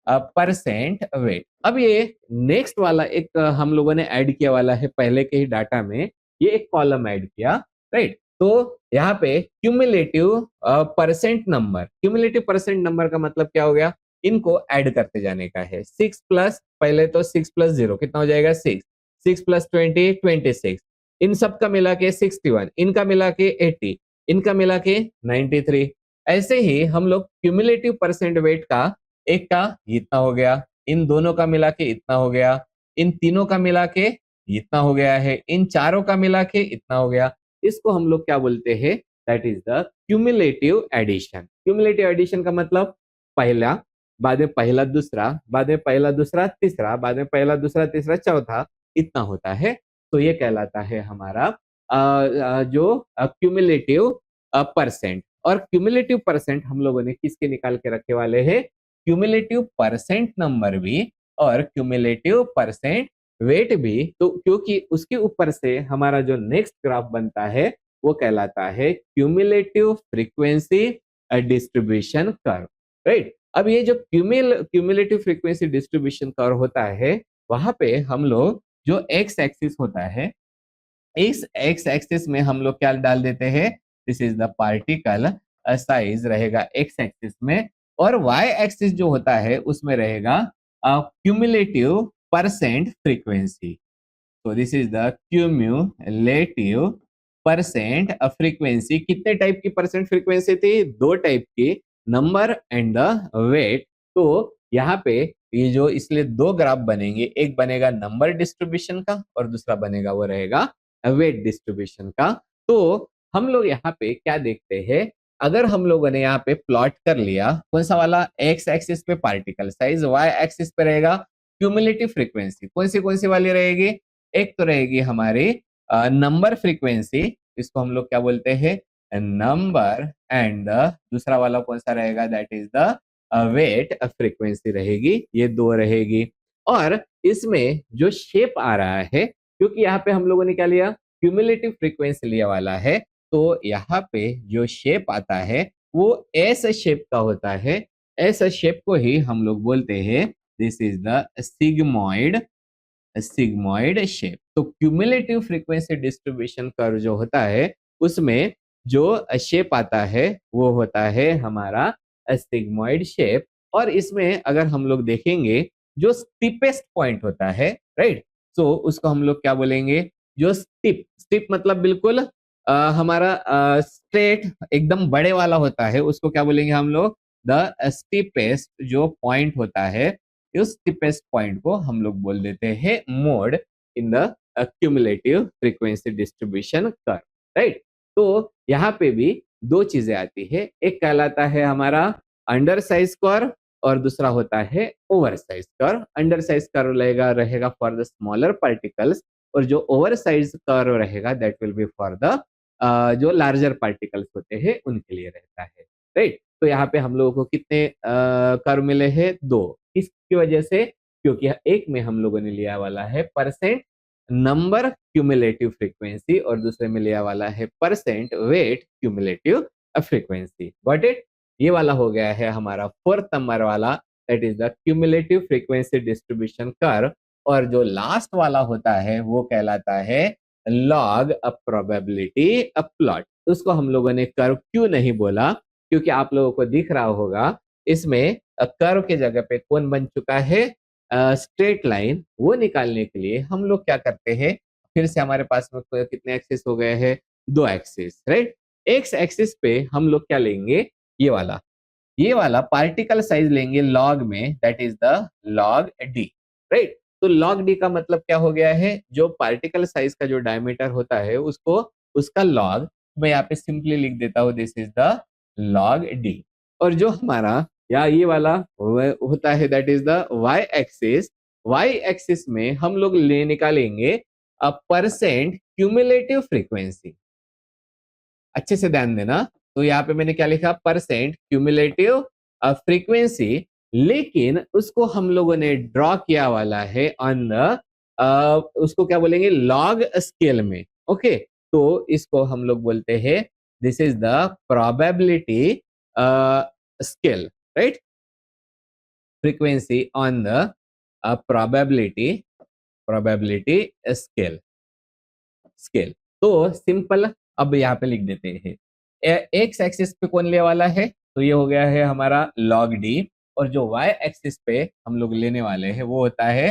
percent weight. अब ये नेक्स्ट वाला एक हम लोगों ने ऐड किया वाला है पहले के ही डाटा में, ये एक कॉलम ऐड किया, राइट. तो यहाँ पे क्यूमुलेटिव परसेंट नंबर का मतलब क्या हो गया, इनको ऐड करते जाने का है. 6 प्लस, पहले तो 6 प्लस 0 कितना हो जाएगा, 6, 6 प्लस 20, 26, इन सब का मिला के 61, इनका मिला के 80, इनका मिला के 93. ऐसे ही हम लोग क्यूमुलेटिव परसेंट वेट का एक का इतना हो गया, इन दोनों का मिला के इतना हो गया, इन तीनों का मिला के इतना हो गया है, इन चारों का मिला के इतना हो गया। इसको हम लोग क्या बोलते हैं? That is the cumulative addition. Cumulative addition का मतलब पहला, बाद में पहला दूसरा, बाद में पहला दूसरा तीसरा, बाद में पहला दूसरा तीसरा चौथा, इतना होता है। तो ये कहलाता है हमारा जो क्यूमुलेटिव परसेंट। और क्यूमुलेटिव परसेंट हम लोगों ने किसके निकाल के रखे वाले हैं? क्यूमुलेटिव परसेंट नंबर भी और क्यूमुलेटिव परसेंट वेट भी। तो क्योंकि उसके ऊपर से हमारा जो नेक्स्ट ग्राफ बनता है वो कहलाता है cumulative frequency distribution curve, right. अब ये जो क्यूमुलेटिव फ्रीक्वेंसी डिस्ट्रीब्यूशन कर्व होता है, वहां पे हम लोग जो एक्स एक्सिस होता है, इस एक्स एक्सिस में हम लोग क्या डाल देते हैं? This is the particle size रहेगा एक्स एक्सिस में, और वाई एक्सिस जो होता है उसमें रहेगा क्यूमुलेटिव परसेंट फ्रीक्वेंसी। तो this is the cumulative percent frequency. कितने टाइप की परसेंट फ्रीक्वेंसी थी? दो टाइप की, नंबर एंड द वेट। तो यहाँ पे ये जो इसलिए दो ग्राफ बनेंगे, एक बनेगा नंबर डिस्ट्रीब्यूशन का और दूसरा बनेगा वो रहेगा वेट डिस्ट्रीब्यूशन का। तो हम लोग यहाँ पे क्या देखते हैं? अगर हम लोगों ने यहाँ पे प्लॉट कर लिया, कौन सा वाला? एक्स एक्सिस पे पार्टिकल साइज, वाई एक्सिस पे रहेगा क्यूमुलेटिव फ्रीक्वेंसी। कौन सी वाली रहेगी? एक तो रहेगी हमारी नंबर फ्रीक्वेंसी, इसको हम लोग क्या बोलते हैं? नंबर। एंड दूसरा वाला कौन सा रहेगा? That is the weight frequency रहेगी। ये दो रहेगी। और इसमें जो शेप आ रहा है, क्योंकि यहाँ पे हम लोगों ने क्या लिया? क्यूमुलेटिव फ्रीक्वेंसी लिया वाला है, तो यहाँ पे जो शेप आता है वो एस शेप का होता है। एस शेप को ही हम लोग बोलते हैं this is the sigmoid shape. तो क्यूमुलेटिव फ्रीक्वेंसी डिस्ट्रीब्यूशन कर्व जो होता है उसमें जो शेप आता है वो होता है हमारा सिग्मॉइड शेप। और इसमें अगर हम लोग देखेंगे, जो स्टीपेस्ट पॉइंट होता है, राइट, तो उसको हम लोग क्या बोलेंगे? जो स्टीप मतलब बिल्कुल हमारा स्ट्रेट एकदम बड़े वाला होता है, उसको क्या बोलेंगे हम लोग? द स्टीपेस्ट जो पॉइंट होता है, उस स्टीपेस्ट पॉइंट को हम लोग बोल देते हैं mode in the cumulative frequency distribution curve, right. तो यहाँ पे भी दो चीजें आती है, एक कहलाता है हमारा अंडर साइज कर्व और दूसरा होता है over size curve. Under size curve रहेगा फॉर द स्मॉलर पार्टिकल्स, और जो ओवर साइज कर्व रहेगा that will B for the जो लार्जर पार्टिकल्स होते हैं उनके लिए रहता है, राइट। तो यहाँ पे हम लोगों को कितने कर्व मिले हैं? दो। किसकी वजह से? क्योंकि एक में हम लोगों ने लिया वाला है परसेंट नंबर क्यूमुलेटिव फ्रीक्वेंसी और दूसरे में लिया वाला है percent weight cumulative frequency. Got it? ये वाला हो गया है हमारा फोर्थ नंबर वाला, that is the cumulative frequency distribution curve. और जो लास्ट वाला होता है वो कहलाता है लॉग प्रोबेबिलिटी प्लॉट। उसको हम लोगों ने कर्व क्यों नहीं बोला? क्योंकि आप लोगों को दिख रहा होगा इसमें कर्व के जगह पे कौन बन चुका है? Straight line. वो निकालने के लिए हम लोग क्या करते हैं? फिर से हमारे पास में कितने एक्सिस हो गए हैं? दो एक्सिस, राइट। एक्स एक्सिस पे हम लोग क्या लेंगे? ये वाला पार्टिकल साइज लेंगे लॉग में, that is the log D, right. तो लॉग डी का मतलब क्या हो गया है? जो पार्टिकल साइज का जो डायमीटर होता है उसको, उसका लॉग मैं यहाँ पे सिंपली लिख देता हूँ, this is the log D. और जो हमारा या ये वाला होता है that is the Y axis में हम लोग ले निकालेंगे परसेंट क्यूमुलेटिव फ्रीक्वेंसी। अच्छे से ध्यान देना। तो यहाँ पे मैंने क्या लिखा? परसेंट क्यूमुलेटिव फ्रीक्वेंसी, लेकिन उसको हम लोगों ने ड्रॉ किया वाला है ऑन द उसको क्या बोलेंगे? लॉग स्केल में। ओके, तो इसको हम लोग बोलते हैं this is the probability scale, right. Frequency on the probability scale. तो सिंपल, अब यहाँ पे लिख देते हैं एक्स एक्सिस पे कौन ले वाला है? तो ये हो गया है हमारा लॉग डी। और जो वाई एक्सिस पे हम लोग लेने वाले हैं वो होता है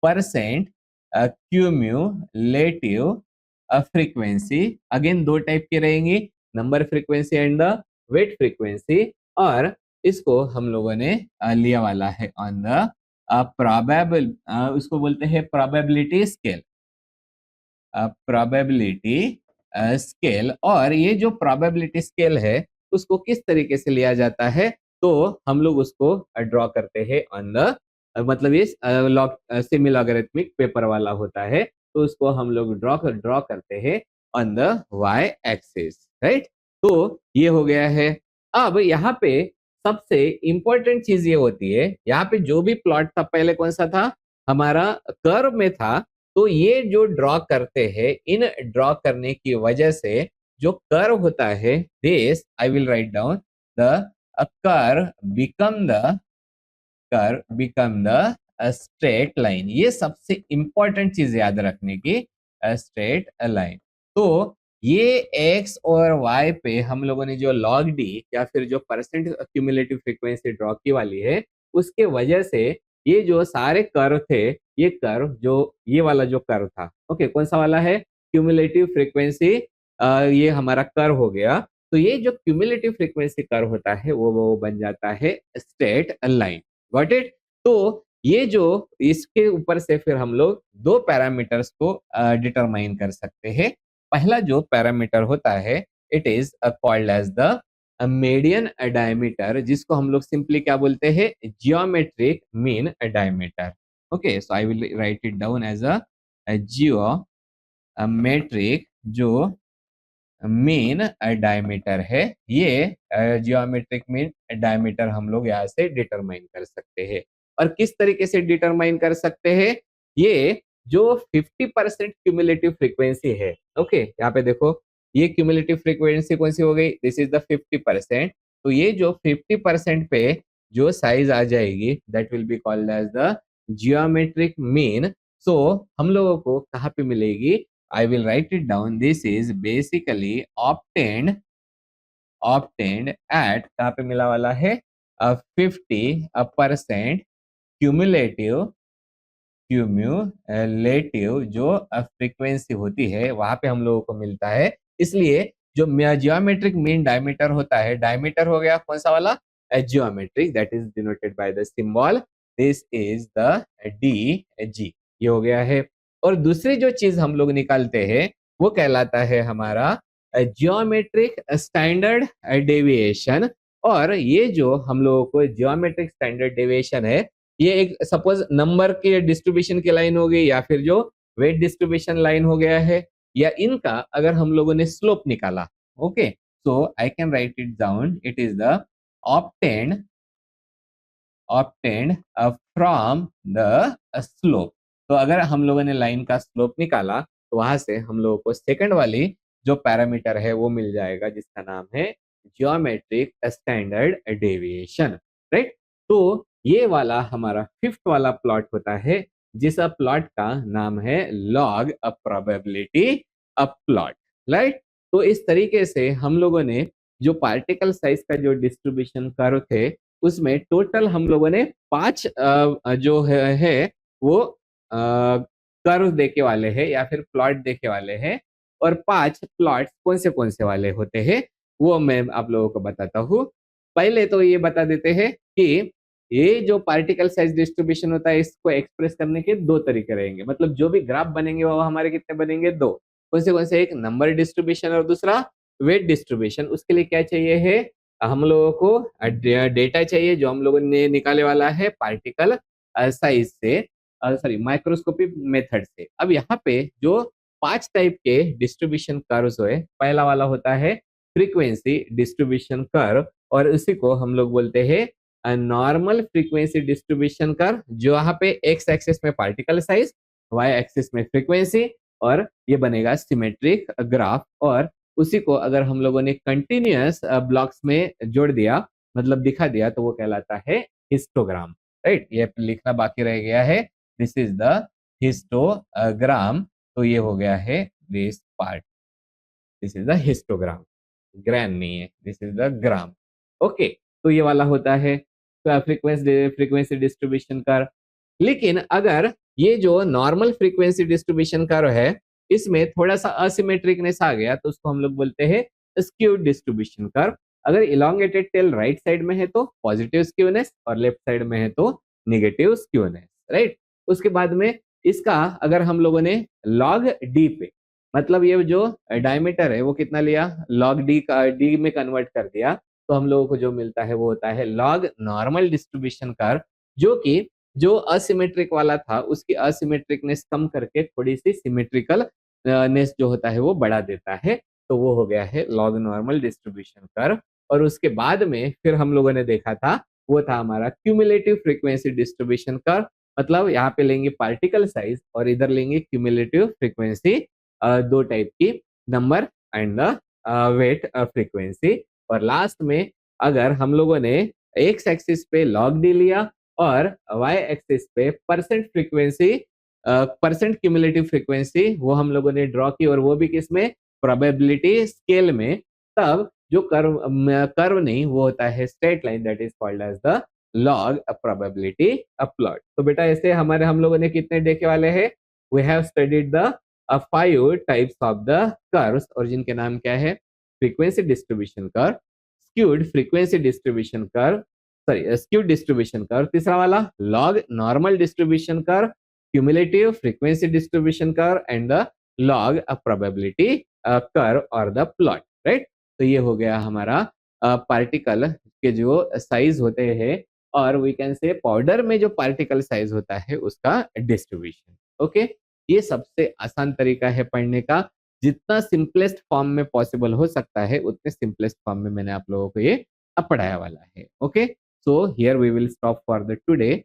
परसेंट क्यूम्युलेटिव फ्रीक्वेंसी। अगेन दो टाइप के रहेंगी, number frequency and the weight frequency. और इसको हम लोगों ने लिया वाला है ऑन द प्रोबेबल, उसको बोलते हैं प्रोबेबिलिटी स्केल, प्रोबेबिलिटी स्केल। और ये जो प्रोबेबिलिटी स्केल है उसको किस तरीके से लिया जाता है, तो हम लोग उसको ड्रॉ करते हैं ऑन द, मतलब ये सेमी लॉगरिथमिक पेपर वाला होता है, तो उसको हम लोग ड्रॉ करते हैं on the Y axis, right. तो ये हो गया है। अब यहाँ पे सबसे इंपॉर्टेंट चीज ये होती है, यहाँ पे जो भी प्लॉट था पहले कौन सा था, हमारा कर्व में था। तो ये जो ड्रॉ करते हैं, इन ड्रॉ करने की वजह से जो कर्व होता है, this I will write down the curve become the straight line. ये सबसे इंपॉर्टेंट चीज याद रखने की, स्ट्रेट लाइन। तो ये एक्स और वाई पे हम लोगों ने जो लॉग डी या फिर जो परसेंट क्यूमुलेटिव फ्रीक्वेंसी ड्रॉ की वाली है, उसके वजह से ये जो सारे कर्व थे, ये कर्व जो ये वाला जो कर्व था, ओके, कौन सा वाला है, क्यूमुलेटिव फ्रीक्वेंसी, ये हमारा कर्व हो गया। तो ये जो क्यूमुलेटिव फ्रीक्वेंसी कर्व होता है वो बन जाता है स्ट्रेट लाइन। Got it. तो ये जो इसके ऊपर से फिर हम लोग दो पैरामीटर्स को डिटरमाइन कर सकते हैं। पहला जो पैरामीटर होता है, it is called as the median diameter, जिसको हम लोग सिंपली क्या बोलते हैं, geometric mean diameter. Okay, so I will write it down as a geometric जो मीन डायमीटर है। ये जियोमेट्रिक मीन डायमीटर हम लोग यहाँ से डिटरमाइन कर सकते हैं। और किस तरीके से डिटरमाइन कर सकते हैं, ये जो 50% क्यूमुलेटिव फ्रीक्वेंसी है, ओके, यहाँ पे देखो, ये क्यूमुलेटिव फ्रीक्वेंसी कौन सी हो गई, दिस इज द 50%। तो ये जो 50% पे जो साइज आ जाएगी, that will be called as the geometric mean. So हम लोगों को कहाँ पे मिलेगी, I will write it down. This is basically obtained at, कहाँ पे मिला वाला है, 50% क्यूमुलेटिव जो फ्रीक्वेंसी होती है वहां पे हम लोगों को मिलता है। इसलिए जो जियोमेट्रिक मीन डायमीटर होता है, डायमीटर हो गया कौन सा वाला, geometric, that is denoted by the symbol, this is the D G, ये हो गया है। और दूसरी जो चीज हम लोग निकालते हैं वो कहलाता है हमारा जियोमेट्रिक स्टैंडर्ड डेविएशन। और ये जो हम लोगों को जियोमेट्रिक स्टैंडर्ड डेविएशन है, ये एक सपोज नंबर के डिस्ट्रीब्यूशन की लाइन हो गई, या फिर जो वेट डिस्ट्रीब्यूशन लाइन हो गया है, या इनका अगर हम लोगों ने स्लोप निकाला, okay, so I can write it down, it is the obtained from the slope. तो अगर हम लोगों ने लाइन का स्लोप निकाला, तो वहां से हम लोगों को सेकंड वाली जो पैरामीटर है वो मिल जाएगा, जिसका नाम है जियोमेट्रिक स्टैंडर्ड डेविएशन, राइट। तो ये वाला हमारा फिफ्थ वाला प्लॉट होता है, जिस प्लॉट का नाम है लॉग प्रोबेबिलिटी प्लॉट, राइट। तो इस तरीके से हम लोगों ने जो पार्टिकल साइज का जो डिस्ट्रीब्यूशन कर्व थे, उसमें टोटल हम लोगों ने 5 जो है वो कर्व देखे वाले हैं या फिर प्लॉट देखे वाले हैं। और 5 प्लॉट कौन से वाले होते हैं वो मैं आप लोगों को बताता हूँ। पहले तो ये बता देते हैं कि ये जो पार्टिकल साइज डिस्ट्रीब्यूशन होता है, इसको एक्सप्रेस करने के दो तरीके रहेंगे। मतलब जो भी ग्राफ बनेंगे वो हमारे कितने बनेंगे, दो। कौन से, एक नंबर डिस्ट्रीब्यूशन और दूसरा वेट डिस्ट्रीब्यूशन। उसके लिए क्या चाहिए है, हम लोगों को डेटा चाहिए जो हम लोगों ने निकाले वाला है पार्टिकल साइज से, सॉरी माइक्रोस्कोपिक मेथड से। अब यहाँ पे जो 5 टाइप के डिस्ट्रीब्यूशन कर्व्स है, पहला वाला होता है फ्रीक्वेंसी डिस्ट्रीब्यूशन कर्व, और उसी को हम लोग बोलते हैं नॉर्मल फ्रीक्वेंसी डिस्ट्रीब्यूशन कर्व, जो यहाँ पे एक्स एक्सिस में पार्टिकल साइज, वाई एक्सिस में फ्रीक्वेंसी, और ये बनेगा सिमेट्रिक ग्राफ। और उसी को अगर हम लोगों ने कंटिन्यूअस ब्लॉक्स में जोड़ दिया, मतलब दिखा दिया, तो वो कहलाता है हिस्टोग्राम, राइट। ये लिखना बाकी रह गया है, दिस इज द हिस्टोग्राम। तो ये हो गया है this part, this is the histogram, gram नहीं है, this is the gram, okay. तो ये वाला होता है फ्रीक्वेंसी डिस्ट्रीब्यूशन कर्व। लेकिन अगर ये जो नॉर्मल फ्रीक्वेंसी डिस्ट्रीब्यूशन कर्व है, इसमें थोड़ा सा असिमेट्रिकनेस आ गया, तो उसको हम लोग बोलते हैं स्क्यूड डिस्ट्रीब्यूशन कर्व। अगर इलोंगेटेड टेल राइट साइड में है तो पॉजिटिव स्क्यूनेस, और लेफ्ट साइड में है तो नेगेटिव स्क्यूनेस, राइट। उसके बाद में इसका अगर हम लोगों ने लॉग डी पे, मतलब ये जो डायमीटर है वो कितना लिया, लॉग डी का डी में कन्वर्ट कर दिया, तो हम लोगों को जो मिलता है वो होता है लॉग नॉर्मल डिस्ट्रीब्यूशन कर्व, जो कि जो असिमेट्रिक वाला था उसकी असिमेट्रिकनेस कम करके थोड़ी सी सिमेट्रिकल नेस जो होता है वो बढ़ा देता है, तो वो हो गया है लॉग नॉर्मल डिस्ट्रीब्यूशन कर्व। और उसके बाद में फिर हम लोगों ने देखा था वो था हमारा क्यूमुलेटिव फ्रीक्वेंसी डिस्ट्रीब्यूशन कर्व, मतलब यहाँ पे लेंगे पार्टिकल साइज और इधर लेंगे क्यूमुलेटिव फ्रीक्वेंसी, दो टाइप की, number and the weight frequency. और लास्ट में अगर हम लोगों ने एक्स एक्सिस पे लॉग डी लिया और वाई एक्सिस पे percent frequency, percent cumulative frequency वो हम लोगों ने ड्रॉ की, और वो भी किसमें, प्रोबेबिलिटी स्केल में, तब जो कर्व कर्व नहीं वो होता है straight line, that is called as the log probability plot. तो बेटा ऐसे हमारे हम लोगों ने कितने देखे वाले हैं, we have studied the 5 types of the curves, और जिनके नाम क्या है, frequency distribution curve, skewed frequency distribution curve, sorry skewed distribution curve, तीसरा वाला log normal distribution curve, cumulative frequency distribution curve and the log probability curve और the plot, right. तो ये हो गया हमारा पार्टिकल के जो साइज होते हैं, और वी कैन से पाउडर में जो पार्टिकल साइज होता है उसका डिस्ट्रीब्यूशन। ओके, ये सबसे आसान तरीका है पढ़ने का, जितना सिंपलेस्ट फॉर्म में पॉसिबल हो सकता है उतने सिंपलेस्ट फॉर्म में मैंने आप लोगों को ये पढ़ाया वाला है। Okay, so here we will stop for the today.